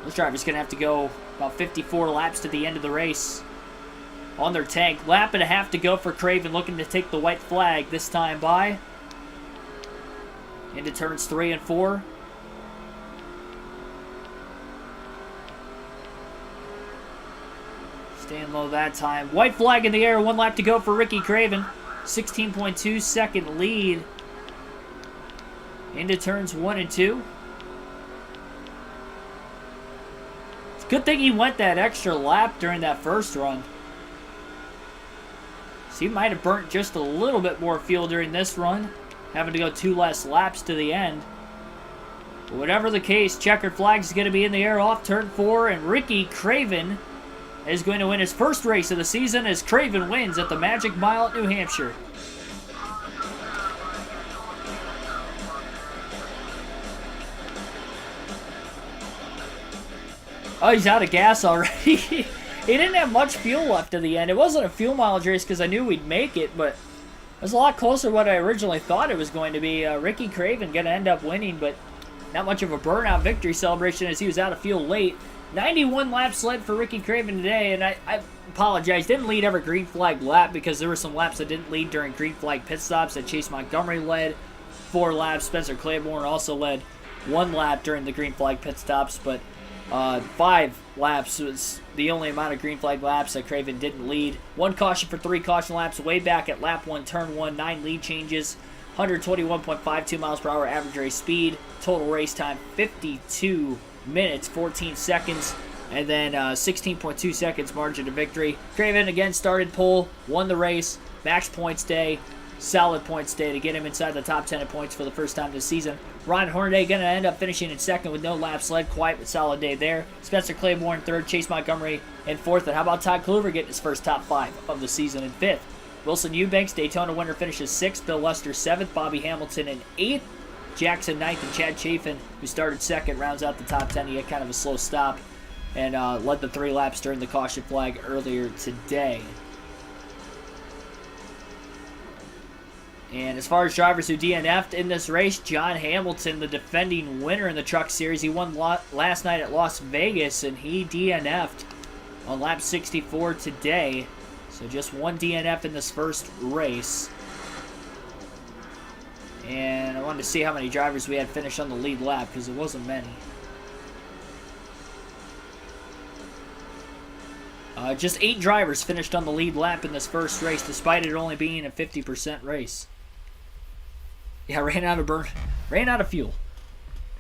This driver's going to have to go about 54 laps to the end of the race on their tank. Lap and a half to go for Craven, looking to take the white flag this time by. Into turns 3 and 4. Staying low that time. White flag in the air. 1 lap to go for Ricky Craven. 16.2 second lead. Into turns 1 and 2. It's a good thing he went that extra lap during that first run. So he might have burnt just a little bit more fuel during this run, having to go 2 less laps to the end. But whatever the case, checkered flag is going to be in the air off turn 4, and Ricky Craven is going to win his first race of the season as Craven wins at the Magic Mile at New Hampshire. Oh, he's out of gas already. He didn't have much fuel left at the end. It wasn't a fuel mileage race because I knew we'd make it, but It was a lot closer than what I originally thought it was going to be. Ricky Craven going to end up winning, but not much of a burnout victory celebration as he was out of fuel late. 91 laps led for Ricky Craven today, and I apologize. Didn't lead every green flag lap because there were some laps that didn't lead during green flag pit stops. That Chase Montgomery led 4 laps. Spencer Claiborne also led 1 lap during the green flag pit stops, but 5 laps was the only amount of green flag laps that Craven didn't lead. 1 caution for 3 caution laps way back at lap 1, turn 1, 9 lead changes, 121.52 miles per hour average race speed, total race time 52 minutes, 14 seconds, and then 16.2 seconds margin of victory. Craven again started pole, won the race, max points day, solid points day to get him inside the top 10 in points for the first time this season. Ryan Hornaday going to end up finishing in second with no laps led. Quiet but solid day there. Spencer Claiborne third. Chase Montgomery in fourth. And how about Todd Kluver getting his first top 5 of the season in fifth? Wilson Eubanks, Daytona winner, finishes 6th. Bill Lester 7th. Bobby Hamilton in 8th. Jackson 9th. And Chad Chafin, who started 2nd, rounds out the top 10. He had kind of a slow stop and led the 3 laps during the caution flag earlier today. And as far as drivers who DNF'd in this race, John Hamilton, the defending winner in the Truck Series, he won last night at Las Vegas, and he DNF'd on lap 64 today. So just 1 DNF in this first race. And I wanted to see how many drivers we had finished on the lead lap, because it wasn't many. Just 8 drivers finished on the lead lap in this first race, despite it only being a 50% race. Yeah, ran out of fuel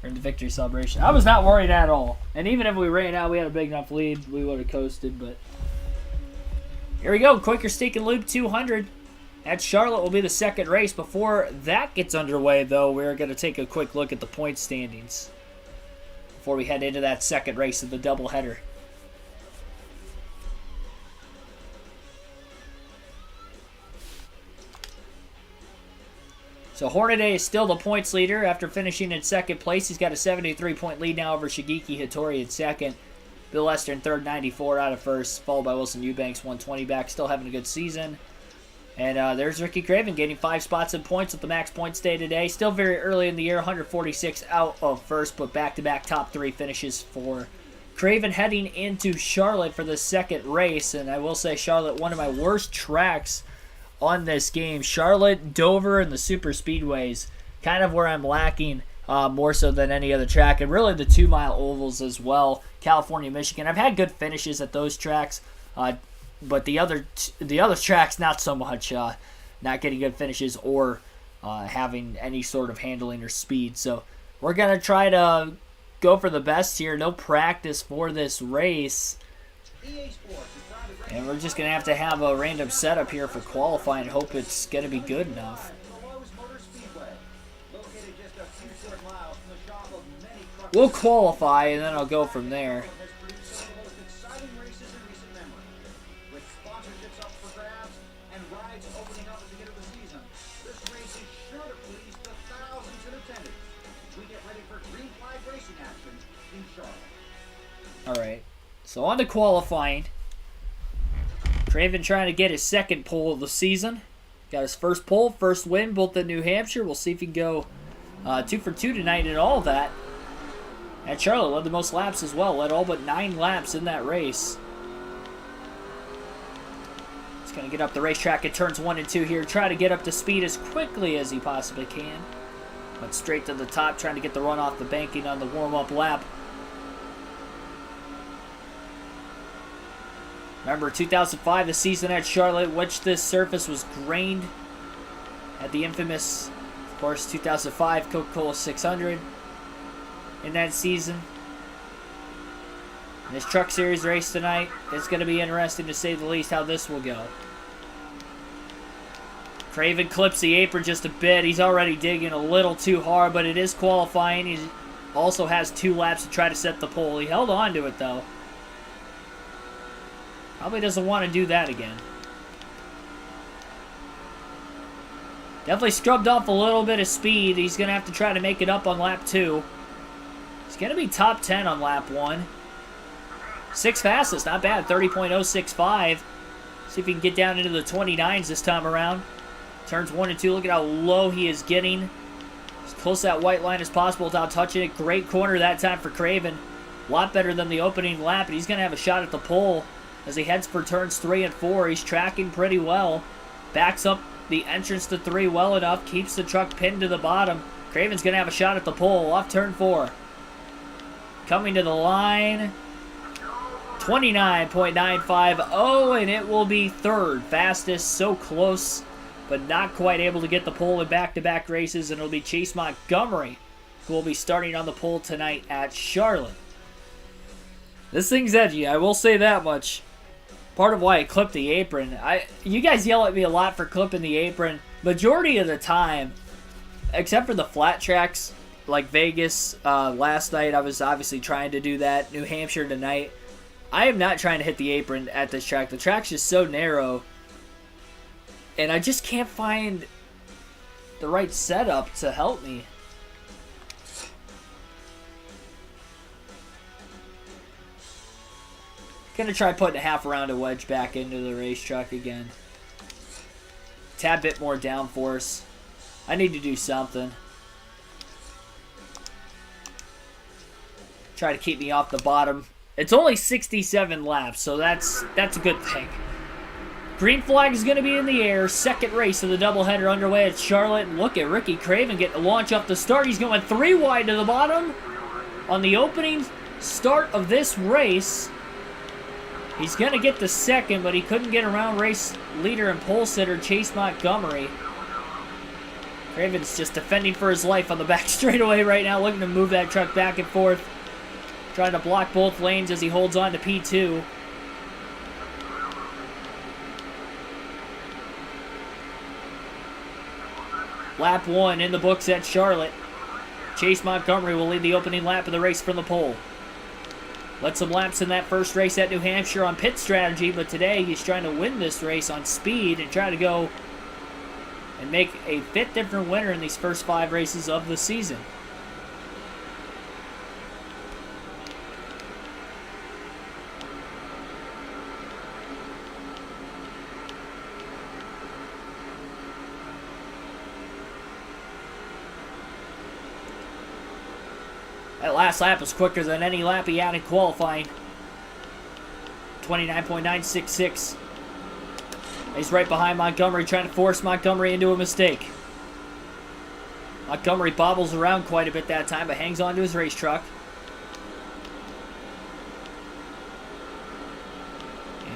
during the victory celebration. I was not worried at all. And even if we ran out, we had a big enough lead, we would have coasted. But here we go, Quaker Steak and Lube 200 at Charlotte will be the second race. Before that gets underway, though, we're going to take a quick look at the point standings before we head into that second race of the doubleheader. So Hornaday is still the points leader after finishing in second place. He's got a 73-point lead now over Shigeki Hattori in second. Bill Lester in third, 94 out of first, followed by Wilson Eubanks, 120 back, still having a good season. And there's Ricky Craven getting 5 spots in points with the max points day today. Still very early in the year, 146 out of first, but back-to-back top 3 finishes for Craven heading into Charlotte for the second race. And I will say Charlotte, one of my worst tracks on this game. Charlotte, Dover, and the super speedways, kind of where I'm lacking more so than any other track, and really the 2-mile ovals as well. California, Michigan, I've had good finishes at those tracks, but the other tracks not so much. Not getting good finishes or having any sort of handling or speed. So we're gonna try to go for the best here. No practice for this race. And we're just going to have a random setup here for qualifying and hope it's going to be good enough. We'll qualify and then I'll go from there. Alright, so on to qualifying. Craven trying to get his second pole of the season. Got his first pole, first win, both in New Hampshire. We'll see if he can go 2 for 2 tonight in all of that. And Charlotte led the most laps as well. Led all but 9 laps in that race. He's going to get up the racetrack at turns 1 and 2 here. Try to get up to speed as quickly as he possibly can. But straight to the top, trying to get the run off the banking on the warm-up lap. Remember, 2005, the season at Charlotte, which this surface was grained at the infamous, of course, 2005 Coca-Cola 600 in that season. And this Truck Series race tonight, it's going to be interesting to say the least how this will go. Craven clips the apron just a bit. He's already digging a little too hard, but it is qualifying. He also has 2 laps to try to set the pole. He held on to it, though. Probably doesn't want to do that again. Definitely scrubbed off a little bit of speed. He's going to have to try to make it up on lap 2. He's going to be top 10 on lap 1. 6th fastest, not bad. 30.065. See if he can get down into the 29s this time around. Turns 1 and 2. Look at how low he is getting. As close to that white line as possible without touching it. Great corner that time for Craven. A lot better than the opening lap. And he's going to have a shot at the pole as he heads for turns 3 and 4. He's tracking pretty well. Backs up the entrance to 3 well enough. Keeps the truck pinned to the bottom. Craven's going to have a shot at the pole off turn 4. Coming to the line. 29.950, and it will be third. Fastest, so close, but not quite able to get the pole in back-to-back races, and it'll be Chase Montgomery who will be starting on the pole tonight at Charlotte. This thing's edgy, I will say that much. Part of why I clipped the apron. You guys yell at me a lot for clipping the apron. Majority of the time, except for the flat tracks, like Vegas last night, I was obviously trying to do that. New Hampshire tonight. I am not trying to hit the apron at this track. The track's just so narrow. And I just can't find the right setup to help me. Gonna try putting a half around a wedge back into the racetrack again. Tad bit more downforce. I need to do something. Try to keep me off the bottom. It's only 67 laps, so that's a good thing. Green flag is going to be in the air. Second race of the doubleheader underway at Charlotte. And look at Ricky Craven getting the launch off the start. He's going 3 wide to the bottom on the opening start of this race. He's going to get the second, but he couldn't get around race leader and pole sitter Chase Montgomery. Craven's just defending for his life on the back straightaway right now, looking to move that truck back and forth. Trying to block both lanes as he holds on to P2. Lap 1 in the books at Charlotte. Chase Montgomery will lead the opening lap of the race from the pole. Led some laps in that first race at New Hampshire on pit strategy, but today he's trying to win this race on speed and try to go and make a 5th different winner in these first 5 races of the season. That last lap was quicker than any lap he had in qualifying. 29.966. He's right behind Montgomery, trying to force Montgomery into a mistake. Montgomery bobbles around quite a bit that time, but hangs on to his race truck.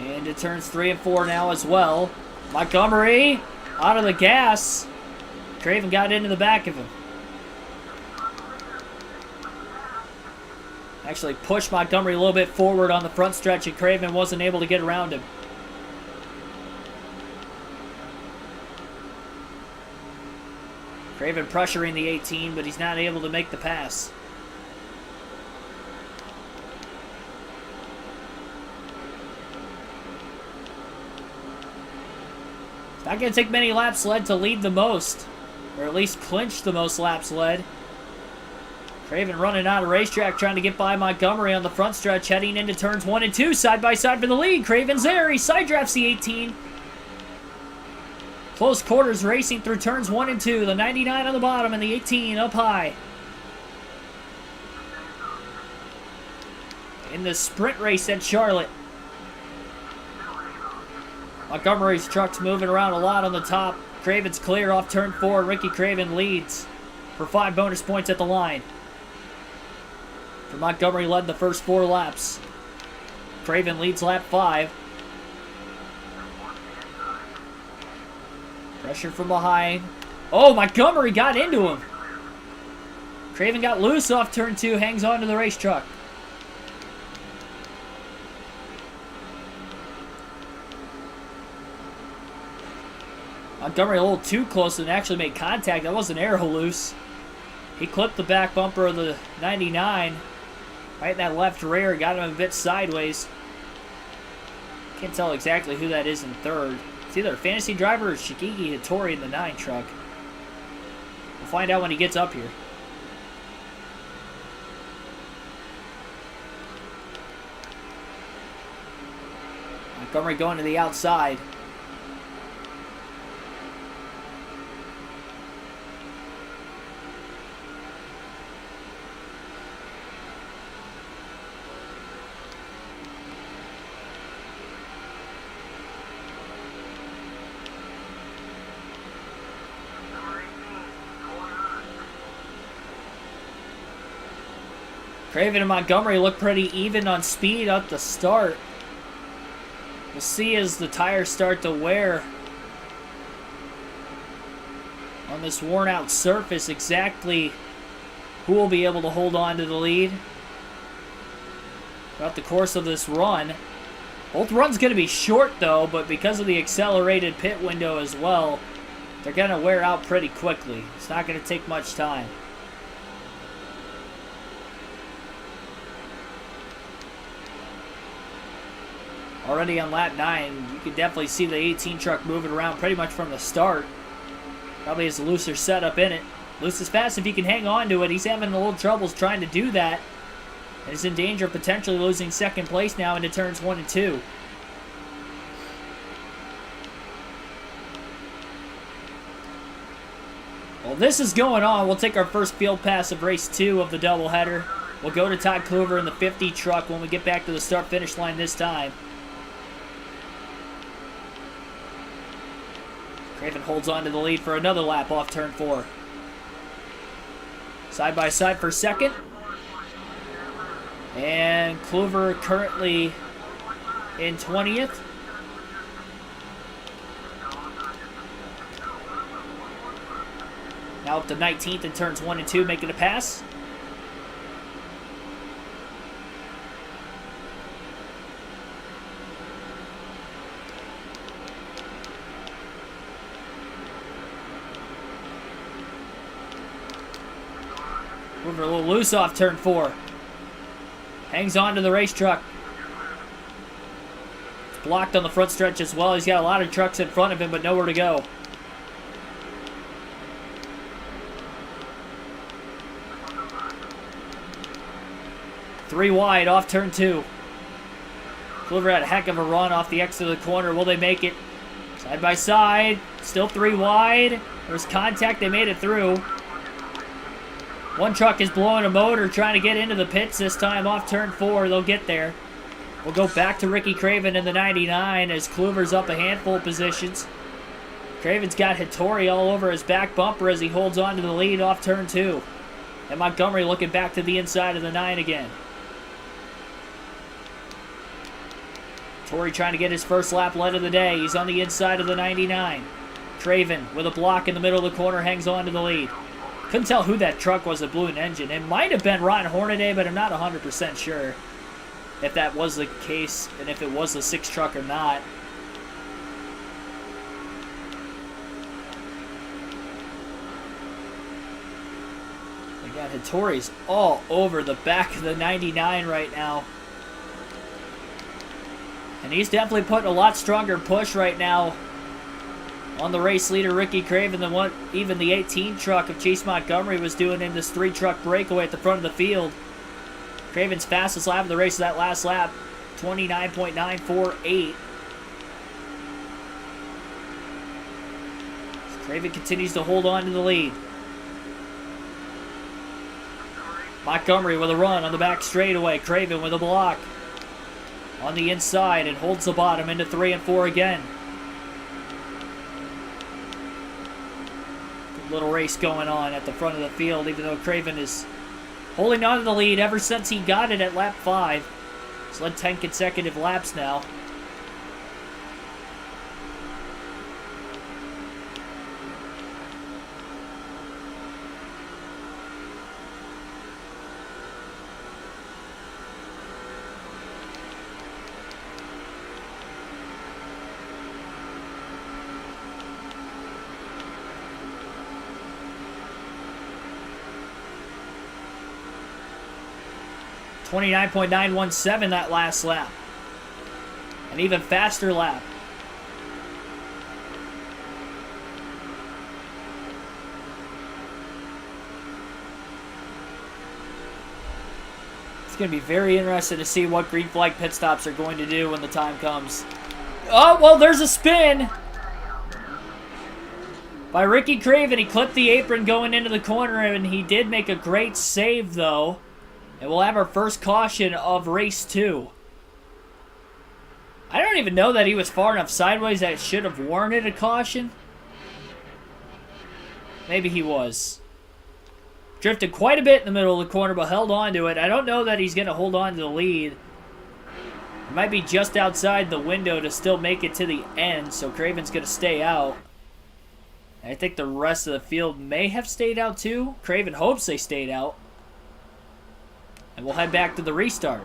And it turns 3 and 4 now as well. Montgomery out of the gas. Craven got into the back of him. Actually pushed Montgomery a little bit forward on the front stretch, and Craven wasn't able to get around him. Craven pressuring the 18, but he's not able to make the pass. It's not going to take many laps led to lead the most, or at least clinch the most laps led. Craven running out of racetrack, trying to get by Montgomery on the front stretch, heading into turns 1 and 2, side by side for the lead. Craven's there. He side drafts the 18. Close quarters racing through turns 1 and 2. The 99 on the bottom and the 18 up high. In the sprint race at Charlotte. Montgomery's truck's moving around a lot on the top. Craven's clear off turn 4. Ricky Craven leads for 5 bonus points at the line. For Montgomery led the first 4 laps. Craven leads lap 5. Pressure from behind. Oh, Montgomery got into him. Craven got loose off turn 2, hangs on to the race truck. Montgomery a little too close and actually made contact. That wasn't arrow loose. He clipped the back bumper of the 99. Right in that left rear, got him a bit sideways. Can't tell exactly who that is in third. It's either a fantasy driver or Shigeki Hattori in the 9 truck. We'll find out when he gets up here. Montgomery going to the outside. Craven and Montgomery look pretty even on speed at the start. We'll see as the tires start to wear on this worn out surface exactly who will be able to hold on to the lead throughout the course of this run. Both runs going to be short though, but because of the accelerated pit window as well, they're going to wear out pretty quickly. It's not going to take much time. Already on lap 9, you can definitely see the 18 truck moving around pretty much from the start. Probably has a looser setup in it. Loose is fast if he can hang on to it. He's having a little troubles trying to do that. And is in danger of potentially losing second place now into turns 1 and 2. While this is going on, we'll take our first field pass of race 2 of the doubleheader. We'll go to Todd Kluver in the 50 truck when we get back to the start-finish line this time. Craven holds on to the lead for another lap off turn 4. Side by side for second. And Kluver currently in 20th. Now up to 19th in turns 1 and 2, making a pass. Kluver a little loose off turn 4. Hangs on to the race truck. It's blocked on the front stretch as well. He's got a lot of trucks in front of him, but nowhere to go. Three wide off turn 2. Kluver had a heck of a run off the exit of the corner. Will they make it? Side by side. Still 3 wide. There's contact. They made it through. One truck is blowing a motor, trying to get into the pits this time off turn 4. They'll get there. We'll go back to Ricky Craven in the 99 as Kluver's up a handful of positions. Craven's got Hattori all over his back bumper as he holds on to the lead off turn 2. And Montgomery looking back to the inside of the 9 again. Hattori trying to get his first lap led of the day. He's on the inside of the 99. Craven with a block in the middle of the corner hangs on to the lead. Couldn't tell who that truck was that blew an engine. It might have been Ron Hornaday, but I'm not 100% sure if that was the case and if it was the 6 truck or not. They got Hattori's all over the back of the 99 right now. And he's definitely putting a lot stronger push right now on the race leader, Ricky Craven, than what even the 18 truck of Chase Montgomery was doing in this 3-truck breakaway at the front of the field. Craven's fastest lap of the race is that last lap, 29.948. Craven continues to hold on to the lead. Montgomery with a run on the back straightaway. Craven with a block on the inside and holds the bottom into 3 and 4 again. Little race going on at the front of the field, even though Craven is holding on to the lead ever since he got it at lap 5. He's led 10 consecutive laps now. .917 that last lap. An even faster lap. It's going to be very interesting to see what green flag pit stops are going to do when the time comes. Oh, well, there's a spin by Ricky Craven. He clipped the apron going into the corner, and he did make a great save, though. And we'll have our first caution of race 2. I don't even know that he was far enough sideways that it should have warranted a caution. Maybe he was. Drifted quite a bit in the middle of the corner, but held on to it. I don't know that he's going to hold on to the lead. It might be just outside the window to still make it to the end, so Craven's going to stay out. I think the rest of the field may have stayed out too. Craven hopes they stayed out. And we'll head back to the restart.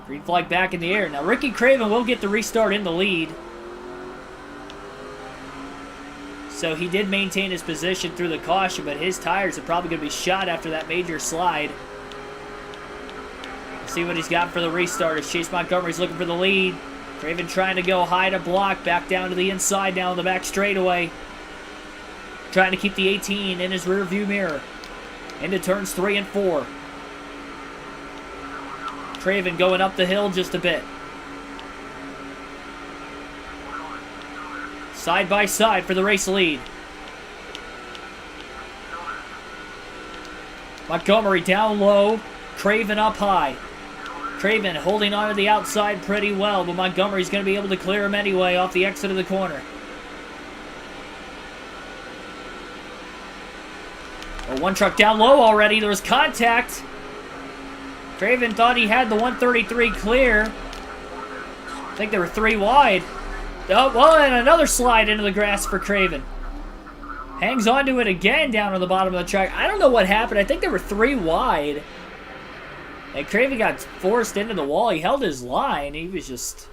Green flag back in the air. Now Ricky Craven will get the restart in the lead. So he did maintain his position through the caution, but his tires are probably going to be shot after that major slide. Let's see what he's got for the restart as Chase Montgomery's looking for the lead. Craven trying to go high to block, back down to the inside now in the back straightaway. Trying to keep the 18 in his rear view mirror. Into turns 3 and 4. Craven going up the hill just a bit. Side by side for the race lead. Montgomery down low. Craven up high. Craven holding on to the outside pretty well, but Montgomery's going to be able to clear him anyway off the exit of the corner. Well, one truck down low already. There was contact. Craven thought he had the 133 clear. I think there were 3 wide. Oh, well, and another slide into the grass for Craven. Hangs onto it again down on the bottom of the track. I don't know what happened. I think there were 3 wide. And Craven got forced into the wall. He held his line. He was just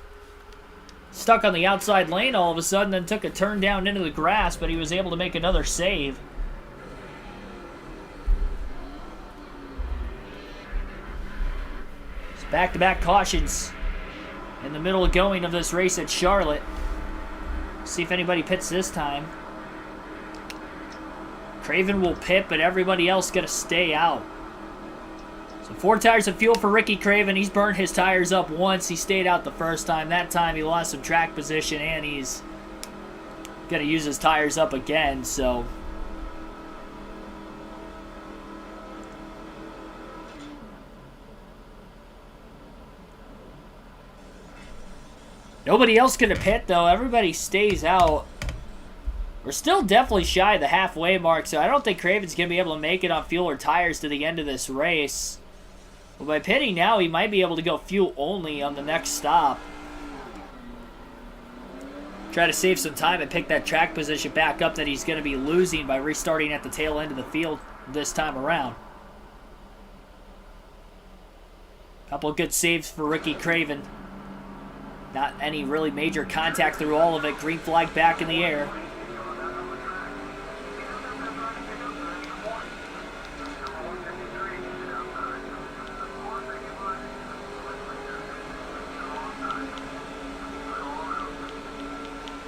stuck on the outside lane all of a sudden, then took a turn down into the grass, but he was able to make another save. It's back-to-back cautions in the middle of going of this race at Charlotte. See if anybody pits this time. Craven will pit, but everybody else got to stay out. So 4 tires of fuel for Ricky Craven. He's burned his tires up once. He stayed out the first time. That time he lost some track position, and he's going to use his tires up again. So nobody else going to pit, though. Everybody stays out. We're still definitely shy of the halfway mark, so I don't think Craven's going to be able to make it on fuel or tires to the end of this race. But by pitting now, he might be able to go fuel only on the next stop. Try to save some time and pick that track position back up that he's going to be losing by restarting at the tail end of the field this time around. Couple of good saves for Ricky Craven. Not any really major contact through all of it. Green flag back in the air.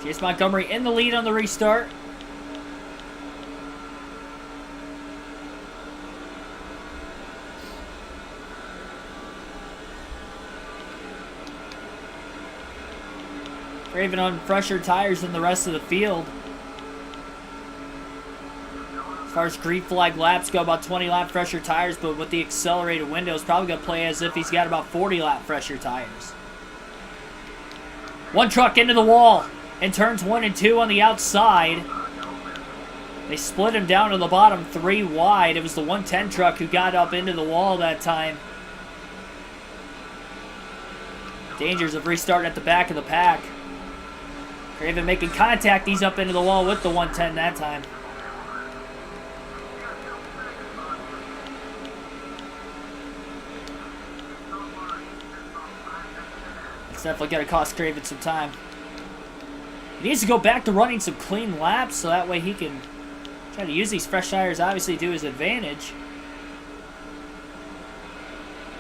Chase Montgomery in the lead on the restart. Craven on fresher tires than the rest of the field. As far as green flag laps go, about 20 lap fresher tires, but with the accelerated window, it's probably going to play as if he's got about 40 lap fresher tires. One truck into the wall. In turns 1 and 2 on the outside. They split him down to the bottom 3 wide. It was the 110 truck who got up into the wall that time. Dangers of restarting at the back of the pack. Craven making contact. He's up into the wall with the 110 that time. It's definitely going to cost Craven some time. He needs to go back to running some clean laps so that way he can try to use these fresh tires, obviously, to his advantage.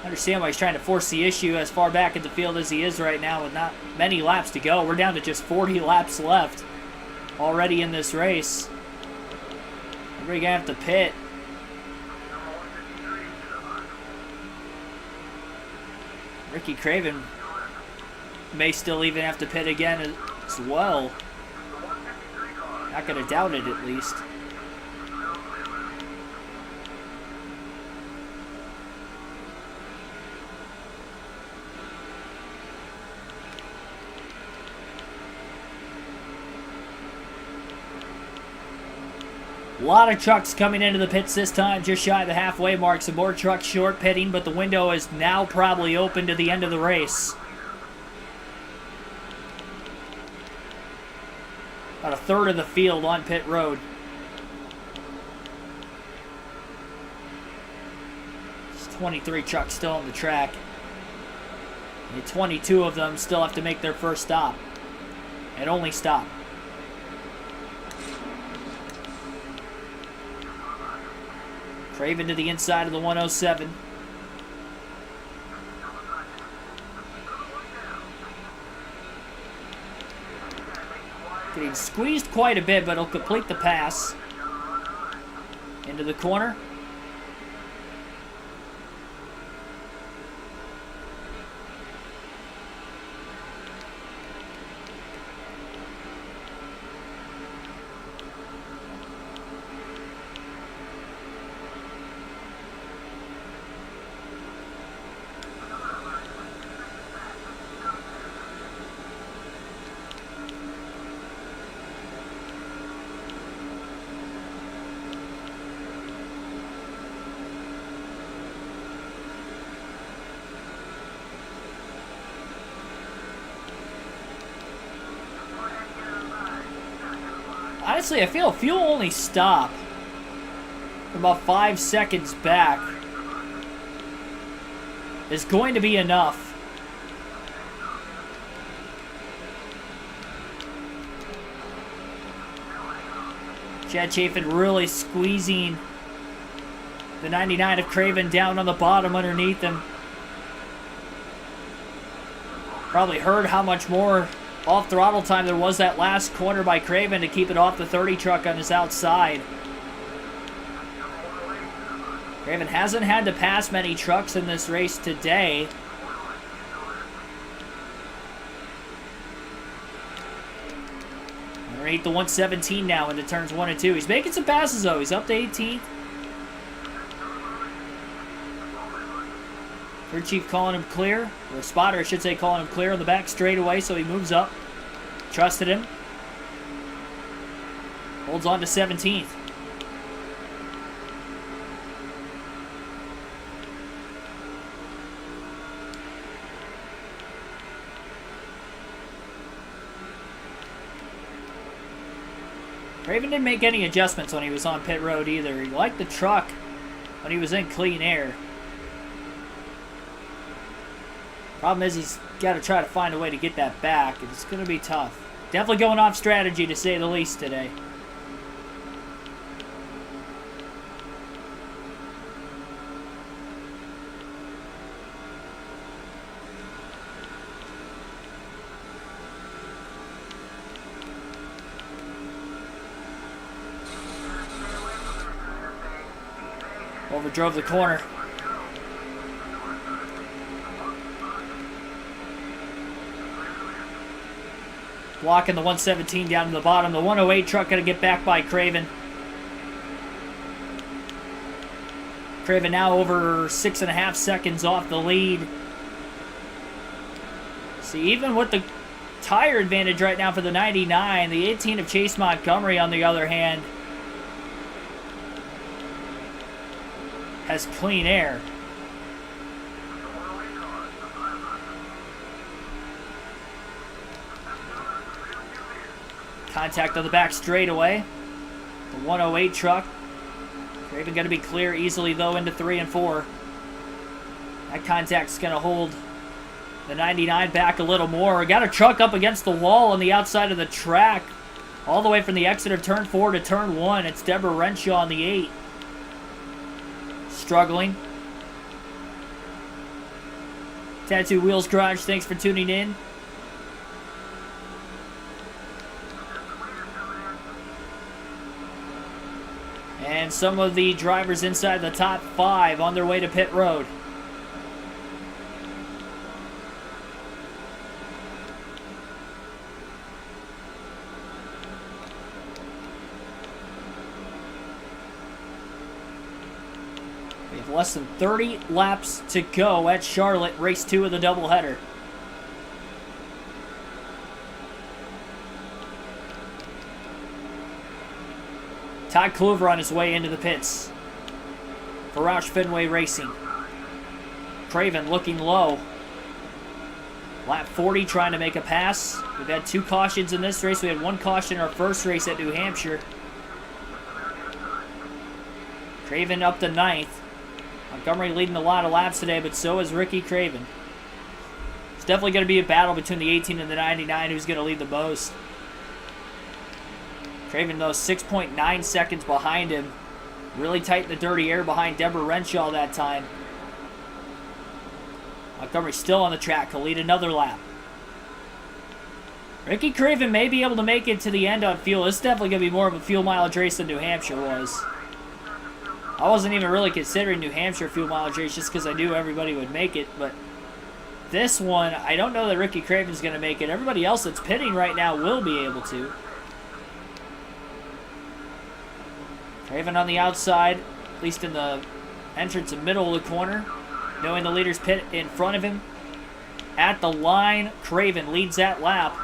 I understand why he's trying to force the issue as far back in the field as he is right now with not many laps to go. We're down to just 40 laps left already in this race. We're going to have to pit. Ricky Craven may still even have to pit again as well. Not going to doubt it, at least. lot of trucks coming into the pits this time, just shy of the halfway mark. Some more trucks short pitting, but the window is now probably open to the end of the race. About a third of the field on pit road. There's 23 trucks still on the track. And 22 of them still have to make their first stop. And only stop. Craven to the inside of the 107. Getting squeezed quite a bit, but he'll complete the pass. Into the corner. Honestly, I feel if you'll only stop about 5 seconds back is going to be enough. Chad Chafin really squeezing the 99 of Craven down on the bottom underneath him. Probably heard how much more off throttle time there was that last corner by Craven to keep it off the 30 truck on his outside. Craven hasn't had to pass many trucks in this race today. Underneath the 117 now into turns 1 and 2. He's making some passes though. He's up to 18th. Crew chief calling him clear, or spotter I should say calling him clear on the back straightaway, so he moves up. Trusted him. Holds on to 17th. Craven didn't make any adjustments when he was on pit road either. He liked the truck when he was in clean air. Problem is he's got to try to find a way to get that back, and it's going to be tough. Definitely going off strategy, to say the least, today. Overdrove the corner. Blocking the 117 down to the bottom. The 108 truck going to get back by Craven. Craven now over 6.5 seconds off the lead. See, even with the tire advantage right now for the 99, the 18 of Chase Montgomery, on the other hand, has clean air. Contact on the back straightaway. The 108 truck. Craven going to be clear easily, though, into 3 and 4. That contact's going to hold the 99 back a little more. Got a truck up against the wall on the outside of the track. All the way from the exit of turn 4 to turn 1. It's Deborah Renshaw on the 8. Struggling. Tattoo Wheels Garage, thanks for tuning in. And some of the drivers inside the top 5 on their way to pit road. We have less than 30 laps to go at Charlotte, race 2 of the doubleheader. Todd Kluver on his way into the pits for Roush Fenway Racing. Craven looking low. Lap 40 trying to make a pass. We've had 2 cautions in this race. We had 1 caution in our first race at New Hampshire. Craven up to 9th. Montgomery leading a lot of laps today, but so is Ricky Craven. It's definitely going to be a battle between the 18 and the 99 who's going to lead the most. Craven, though, 6.9 seconds behind him. Really tight in the dirty air behind Deborah Renshaw that time. Montgomery still on the track. He'll lead another lap. Ricky Craven may be able to make it to the end on fuel. This is definitely going to be more of a fuel mileage race than New Hampshire was. I wasn't even really considering New Hampshire fuel mileage race just because I knew everybody would make it. But this one, I don't know that Ricky Craven's going to make it. Everybody else that's pitting right now will be able to. Craven on the outside, at least in the entrance and middle of the corner. Knowing the leader's pit in front of him. At the line, Craven leads that lap.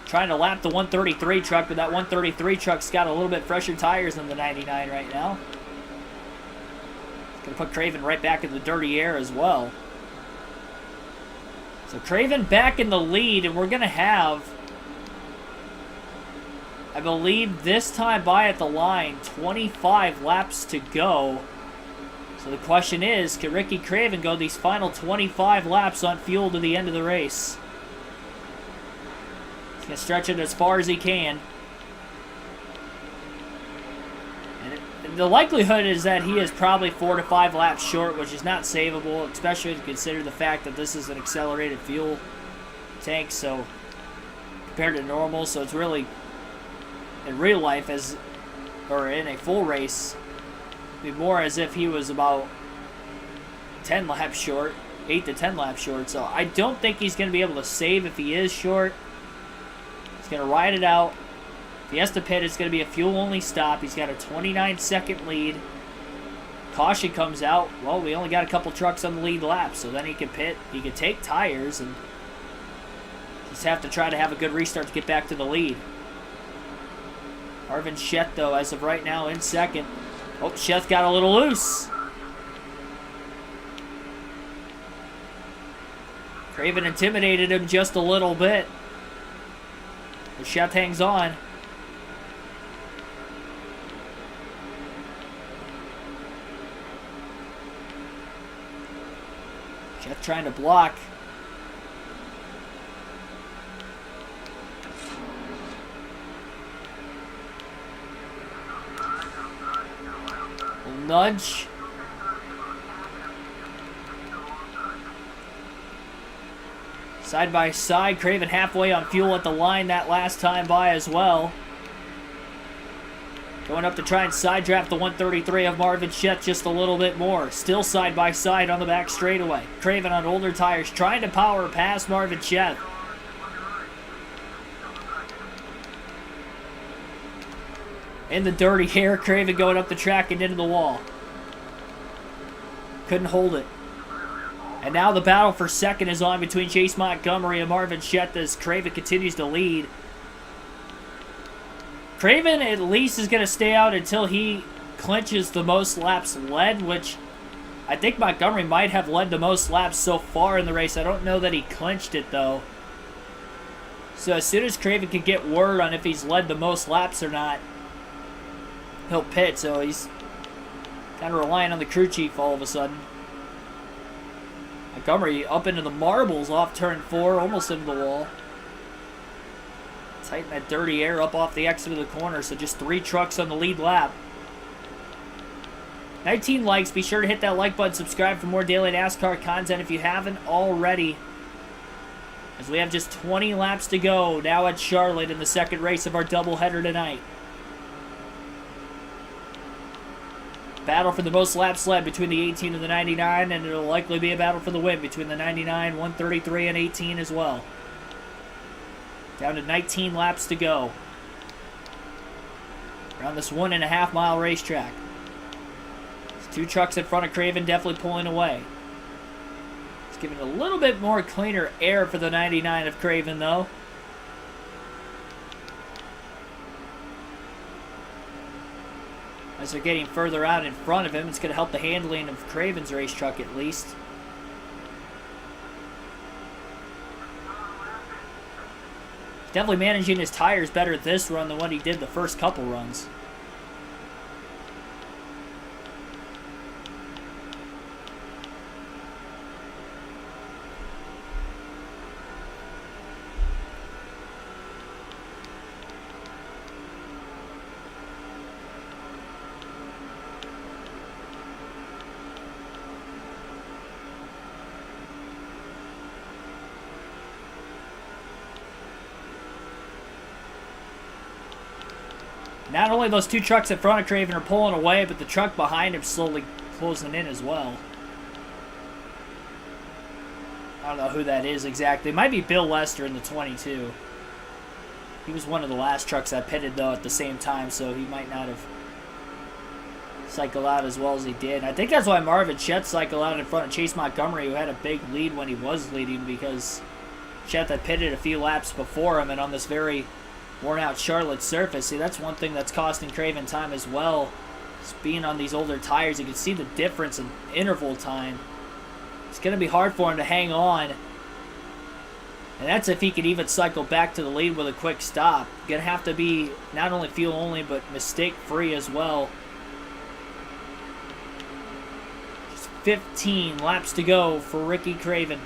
Trying to lap the 133 truck, but that 133 truck's got a little bit fresher tires than the 99 right now. Going to put Craven right back in the dirty air as well. So Craven back in the lead, and we're going to have, I believe this time by at the line, 25 laps to go. So the question is, can Ricky Craven go these final 25 laps on fuel to the end of the race? He's going to stretch it as far as he can. And the likelihood is that he is probably 4 to 5 laps short, which is not savable, especially to consider the fact that this is an accelerated fuel tank, so compared to normal, so it's really, in real life, or in a full race, be more as if he was about 10 laps short, 8 to 10 laps short. So I don't think he's going to be able to save if he is short. He's going to ride it out. If he has to pit, it's going to be a fuel-only stop. He's got a 29-second lead. Caution comes out. Well, we only got a couple trucks on the lead lap, so then he can pit. He can take tires and just have to try to have a good restart to get back to the lead. Marvin Shett, though, as of right now, in second. Oh, Sheth got a little loose. Craven intimidated him just a little bit. But Sheth hangs on. Sheth trying to block. Nudge. Side by side, Craven halfway on fuel at the line that last time by as well. Going up to try and side draft the 133 of Marvin Shett just a little bit more. Still side by side on the back straightaway. Craven on older tires trying to power past Marvin Shett. In the dirty air, Craven going up the track and into the wall. Couldn't hold it. And now the battle for second is on between Chase Montgomery and Marvin Shett as Craven continues to lead. Craven at least is going to stay out until he clinches the most laps led, which I think Montgomery might have led the most laps so far in the race. I don't know that he clinched it, though. So as soon as Craven can get word on if he's led the most laps or not, he'll pit, so he's kind of relying on the crew chief all of a sudden. Montgomery up into the marbles off turn 4, almost into the wall. Tighten that dirty air up off the exit of the corner, so just 3 trucks on the lead lap. 19 likes. Be sure to hit that like button, subscribe for more daily NASCAR content if you haven't already. As we have just 20 laps to go now at Charlotte in the second race of our doubleheader tonight. Battle for the most laps led between the 18 and the 99, and it'll likely be a battle for the win between the 99, 133, and 18 as well. Down to 19 laps to go around this 1.5 mile racetrack. There's 2 trucks in front of Craven definitely pulling away. It's giving a little bit more cleaner air for the 99 of Craven, though. As they're getting further out in front of him, it's going to help the handling of Craven's race truck at least. Definitely managing his tires better this run than what he did the first couple runs. Not only those two trucks in front of Craven are pulling away, but the truck behind him slowly closing in as well. I don't know who that is exactly. It might be Bill Lester in the 22. He was one of the last trucks that pitted, though, at the same time, so he might not have cycled out as well as he did. I think that's why Marvin Chet cycled out in front of Chase Montgomery, who had a big lead when he was leading, because Chet had pitted a few laps before him, and on this very worn-out Charlotte surface. See, that's one thing that's costing Craven time as well. Just being on these older tires, you can see the difference in interval time. It's going to be hard for him to hang on. And that's if he can even cycle back to the lead with a quick stop. Going to have to be not only fuel only, but mistake-free as well. Just 15 laps to go for Ricky Craven.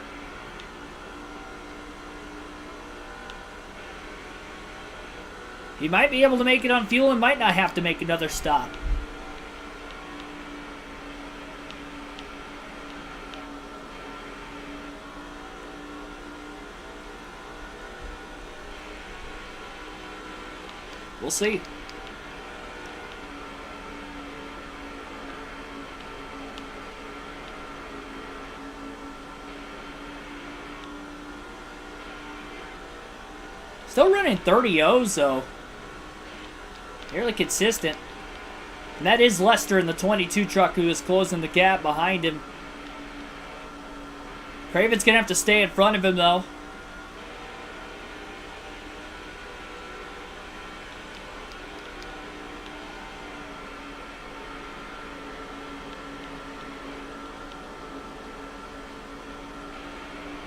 He might be able to make it on fuel and might not have to make another stop. We'll see. Still running 30 O's though. Fairly consistent. And that is Lester in the 22 truck who is closing the gap behind him. Craven's going to have to stay in front of him, though.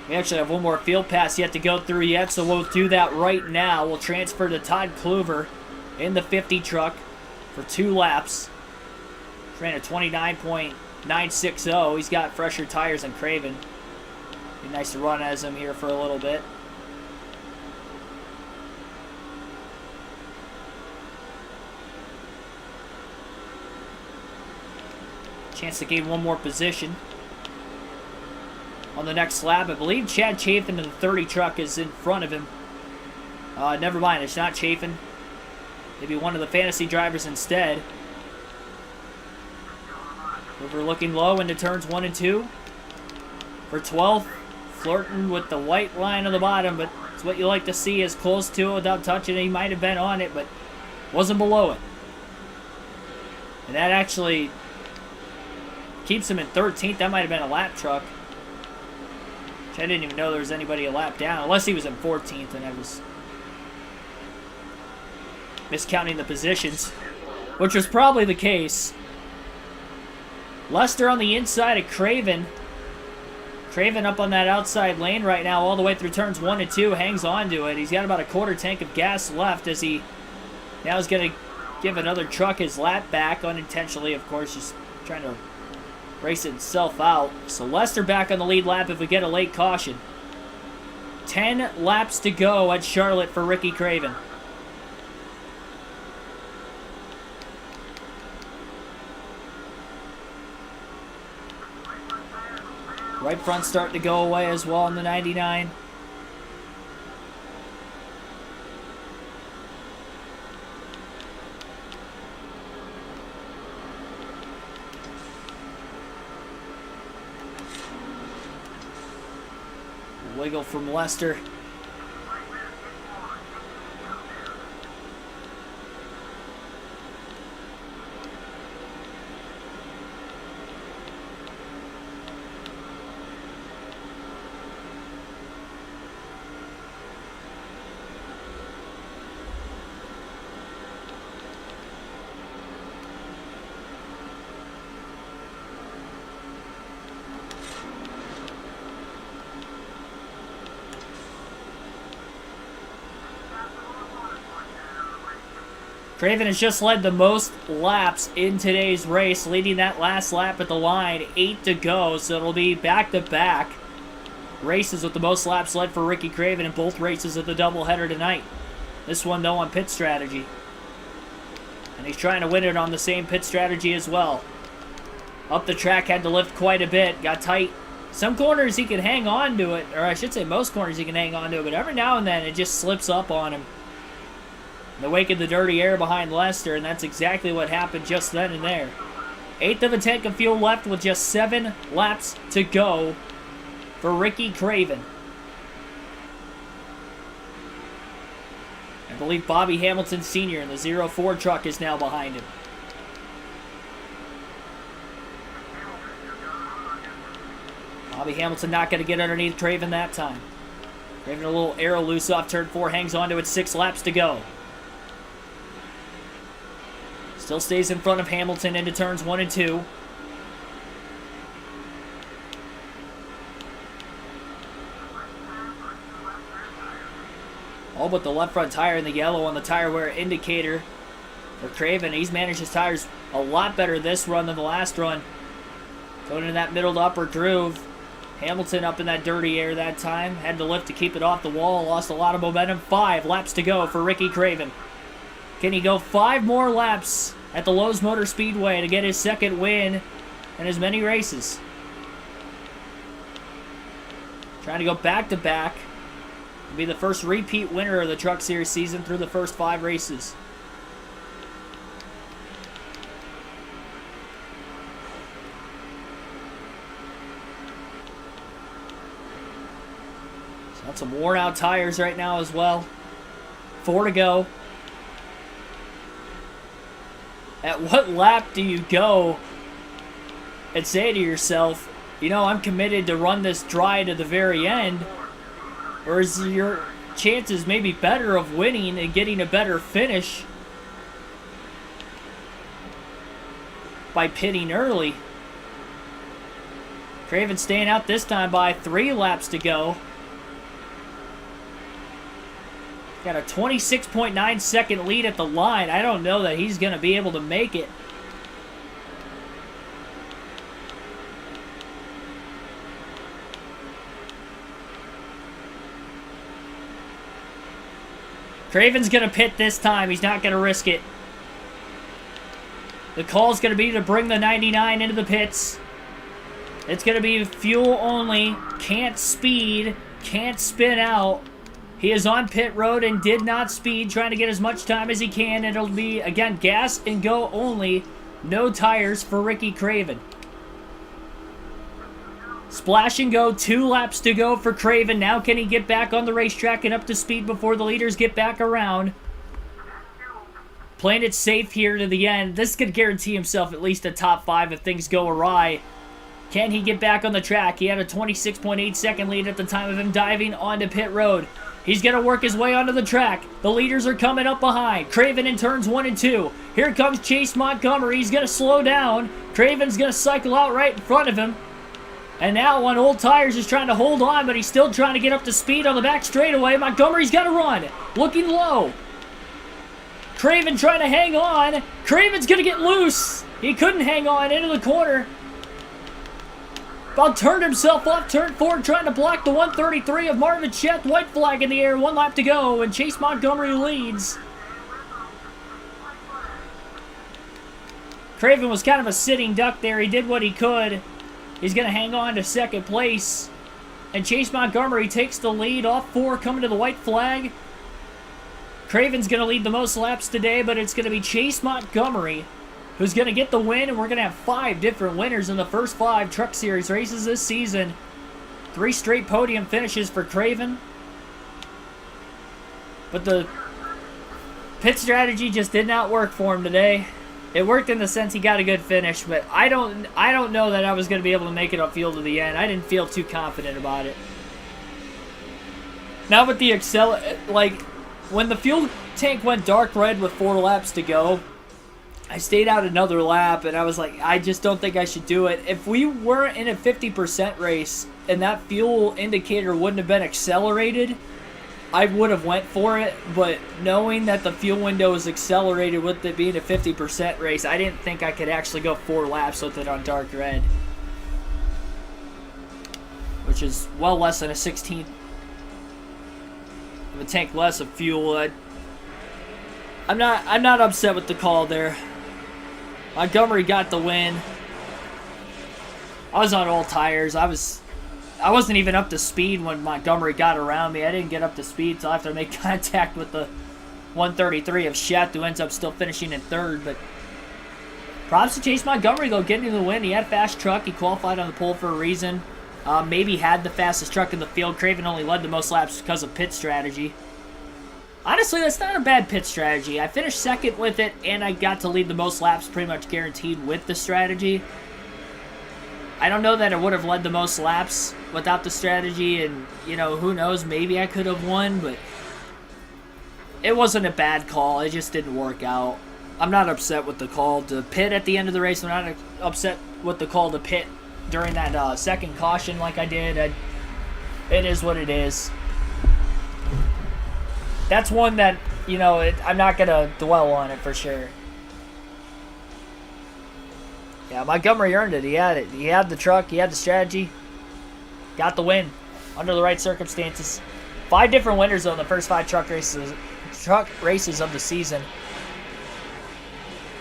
We actually have one more field pass yet to go through yet, so we'll do that right now. We'll transfer to Todd Kluver in the 50 truck for 2 laps. Ran a 29.960. He's got fresher tires than Craven. Be nice to run as him here for a little bit. Chance to gain one more position on the next lap. I believe Chad Chafin in the 30 truck is in front of him. Never mind, it's not Chafin. Maybe one of the fantasy drivers instead. We're looking low into turns 1 and 2. For 12th, flirting with the white line on the bottom, but it's what you like to see, as close to it without touching it. He might have been on it, but wasn't below it. And that actually keeps him in 13th. That might have been a lap truck. Which I didn't even know there was anybody a lap down, unless he was in 14th and I was miscounting the positions, which was probably the case. Lester on the inside of Craven. Craven up on that outside lane right now all the way through turns 1 and 2. Hangs on to it. He's got about a quarter tank of gas left as he now is going to give another truck his lap back, unintentionally, of course, just trying to race itself out. So Lester back on the lead lap if we get a late caution. 10 laps to go at Charlotte for Ricky Craven. Right front starting to go away as well in the 99. Wiggle from Lester. Craven has just led the most laps in today's race, leading that last lap at the line. 8 to go, so it'll be back-to-back races with the most laps led for Ricky Craven in both races of the doubleheader tonight. This one, though, on pit strategy. And he's trying to win it on the same pit strategy as well. Up the track, had to lift quite a bit, got tight. Some corners he can hang on to it, or I should say most corners he can hang on to it, but every now and then it just slips up on him. In the wake of the dirty air behind Lester, and that's exactly what happened just then and there. 1/8 of a tank of fuel left with just 7 laps to go for Ricky Craven. I believe Bobby Hamilton Sr. in the 04 truck is now behind him. Bobby Hamilton not going to get underneath Craven that time. Craven a little arrow loose off turn 4, hangs onto it, 6 laps to go. Still stays in front of Hamilton into turns 1 and 2. All but the left front tire and the yellow on the tire wear indicator for Craven. He's managed his tires a lot better this run than the last run. Going into that middle to upper groove. Hamilton up in that dirty air that time. Had to lift to keep it off the wall. Lost a lot of momentum. 5 laps to go for Ricky Craven. Can he go 5 more laps at the Lowe's Motor Speedway to get his second win in as many races? Trying to go back-to-back. Be the first repeat winner of the Truck Series season through the first 5 races. So that's some worn out tires right now as well. 4 to go. At what lap do you go and say to yourself, you know, I'm committed to run this dry to the very end? Or is your chances maybe better of winning and getting a better finish by pitting early? Craven staying out this time by 3 laps to go. Got a 26.9 second lead at the line. I don't know that he's going to be able to make it. Craven's going to pit this time. He's not going to risk it. The call's going to be to bring the 99 into the pits. It's going to be fuel only. Can't speed. Can't spin out. He is on pit road and did not speed, trying to get as much time as he can. It'll be, again, gas and go only. No tires for Ricky Craven. Splash and go, 2 laps to go for Craven. Now can he get back on the racetrack and up to speed before the leaders get back around? Playing it safe here to the end. This could guarantee himself at least a top 5 if things go awry. Can he get back on the track? He had a 26.8 second lead at the time of him diving onto pit road. He's going to work his way onto the track. The leaders are coming up behind. Craven in turns 1 and 2. Here comes Chase Montgomery. He's going to slow down. Craven's going to cycle out right in front of him. And now on old tires is trying to hold on, but he's still trying to get up to speed on the back straightaway. Montgomery's got to run. Looking low. Craven trying to hang on. Craven's going to get loose. He couldn't hang on into the corner. About turned himself off turn 4, trying to block the 133 of Marvin Chet. White flag in the air, 1 lap to go, and Chase Montgomery leads. Craven was kind of a sitting duck there. He did what he could. He's going to hang on to second place. And Chase Montgomery takes the lead off 4 coming to the white flag. Craven's going to lead the most laps today, but it's going to be Chase Montgomery who's going to get the win, and we're going to have 5 different winners in the first 5 Truck Series races this season. 3 straight podium finishes for Craven. But the pit strategy just did not work for him today. It worked in the sense he got a good finish, but I don't know that I was going to be able to make it upfield to the end. I didn't feel too confident about it. Now with the when the fuel tank went dark red with 4 laps to go, I stayed out another lap, and I was like, I just don't think I should do it. If we weren't in a 50% race and that fuel indicator wouldn't have been accelerated, I would have went for it, but knowing that the fuel window was accelerated with it being a 50% race, I didn't think I could actually go 4 laps with it on dark red, which is well less than a 16th of a tank less of fuel. I'm not upset with the call there. Montgomery got the win. I was on all tires. I wasn't even up to speed when Montgomery got around me. I didn't get up to speed until after I made contact with the 133 of Shet, who ends up still finishing in 3rd. But props to Chase Montgomery, though, getting the win. He had a fast truck. He qualified on the pole for a reason. Maybe had the fastest truck in the field. Craven only led the most laps because of pit strategy. Honestly, that's not a bad pit strategy. I finished 2nd with it, and I got to lead the most laps pretty much guaranteed with the strategy. I don't know that I would have led the most laps without the strategy, and, you know, who knows, maybe I could have won, but it wasn't a bad call. It just didn't work out. I'm not upset with the call to pit at the end of the race. I'm not upset with the call to pit during that 2nd caution like I did. It is what it is. That's one that, you know, I'm not going to dwell on it for sure. Yeah, Montgomery earned it. He had it. He had the truck. He had the strategy. Got the win under the right circumstances. 5 different winners, though, in the first 5 truck races of the season.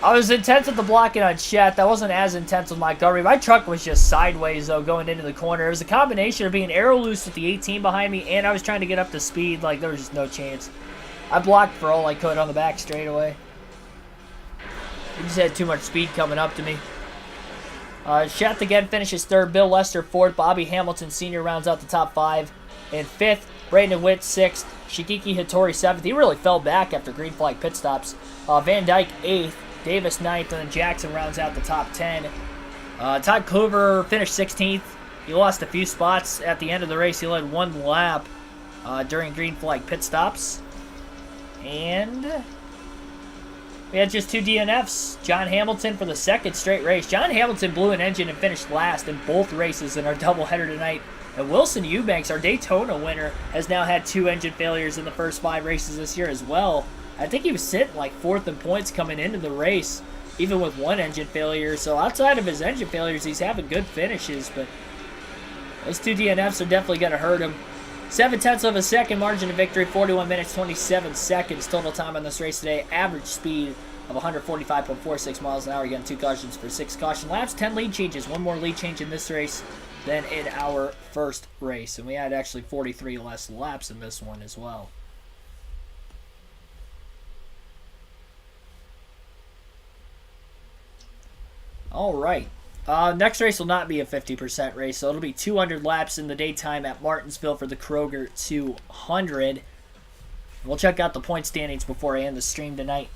I was intense with the blocking on Chet. That wasn't as intense with Montgomery. My truck was just sideways, though, going into the corner. It was a combination of being aero loose with the 18 behind me, and I was trying to get up to speed. Like, there was just no chance. I blocked for all I could on the back straightaway. He just had too much speed coming up to me. Chet again finishes 3rd. Bill Lester 4th. Bobby Hamilton Sr. rounds out the top 5. In 5th, Brandon Witt 6th. Shigeki Hattori 7th. He really fell back after green flag pit stops. Van Dyke 8th. Davis 9th. And then Jackson rounds out the top 10. Todd Kluver finished 16th. He lost a few spots at the end of the race. He led 1 lap during green flag pit stops. And we had just 2 DNFs. John Hamilton for the 2nd straight race. John Hamilton blew an engine and finished last in both races in our doubleheader tonight. And Wilson Eubanks, our Daytona winner, has now had 2 engine failures in the first 5 races this year as well. I think he was sitting like 4th in points coming into the race, even with 1 engine failure. So outside of his engine failures, he's having good finishes. But those 2 DNFs are definitely going to hurt him. 0.7 of a second margin of victory, 41 minutes, 27 seconds total time on this race today. Average speed of 145.46 miles an hour. Again, 2 cautions for 6 caution laps, 10 lead changes. 1 more lead change in this race than in our first race. And we had actually 43 less laps in this one as well. All right. Next race will not be a 50% race, so it'll be 200 laps in the daytime at Martinsville for the Kroger 200. We'll check out the point standings before I end the stream tonight.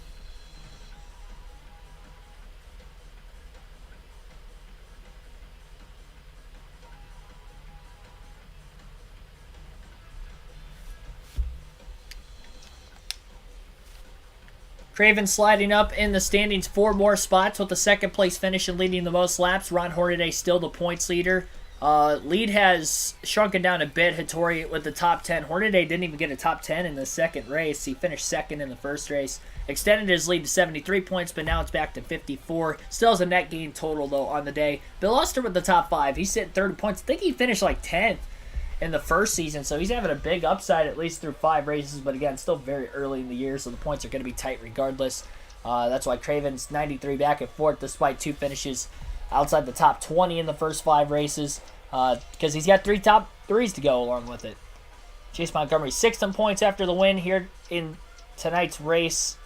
Craven sliding up in the standings 4 more spots with the 2nd place finish and leading the most laps. Ron Hornaday still the points leader. Lead has shrunken down a bit. Hattori with the top 10. Hornaday didn't even get a top 10 in the 2nd race. He finished 2nd in the first race. Extended his lead to 73 points, but now it's back to 54. Still has a net gain total, though, on the day. Bill Oster with the top 5. He's sitting 3rd points. I think he finished like 10th in the first season, so he's having a big upside at least through 5 races, but again, still very early in the year, so the points are going to be tight regardless. That's why Craven's 93 back at 4th despite 2 finishes outside the top 20 in the first 5 races, because he's got 3 top 3s to go along with it. Chase Montgomery 6th in points after the win here in tonight's race.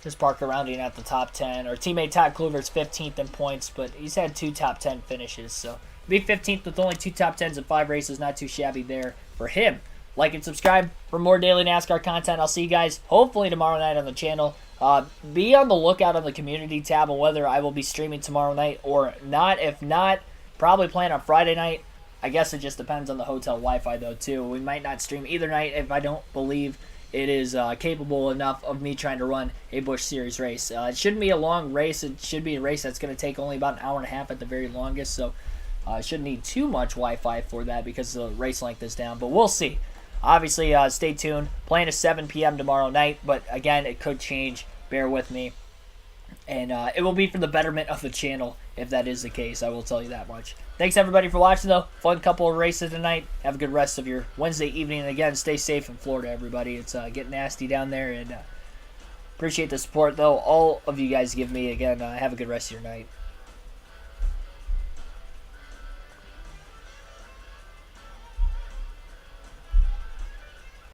Chris Parker rounding out the top 10. Our teammate Todd Kluver's 15th in points, but he's had 2 top 10 finishes, so be 15th with only 2 top 10s in 5 races. Not too shabby there for him. Like and subscribe for more daily NASCAR content. I'll see you guys hopefully tomorrow night on the channel. Be on the lookout on the community tab on whether I will be streaming tomorrow night or not. If not, probably plan on Friday night. I guess it just depends on the hotel Wi-Fi though too. We might not stream either night if I don't believe it is capable enough of me trying to run a Busch Series race. It shouldn't be a long race. It should be a race that's going to take only about an hour and a half at the very longest. So shouldn't need too much Wi-Fi for that because the race length is down, but we'll see. obviously, stay tuned. Playing at 7 p.m. tomorrow night, but again, it could change. Bear with me. And it will be for the betterment of the channel if that is the case. I will tell you that much. Thanks, everybody, for watching, though. Fun couple of races tonight. Have a good rest of your Wednesday evening. And again, stay safe in Florida, everybody. It's getting nasty down there. And appreciate the support, though, all of you guys give me. Again, have a good rest of your night.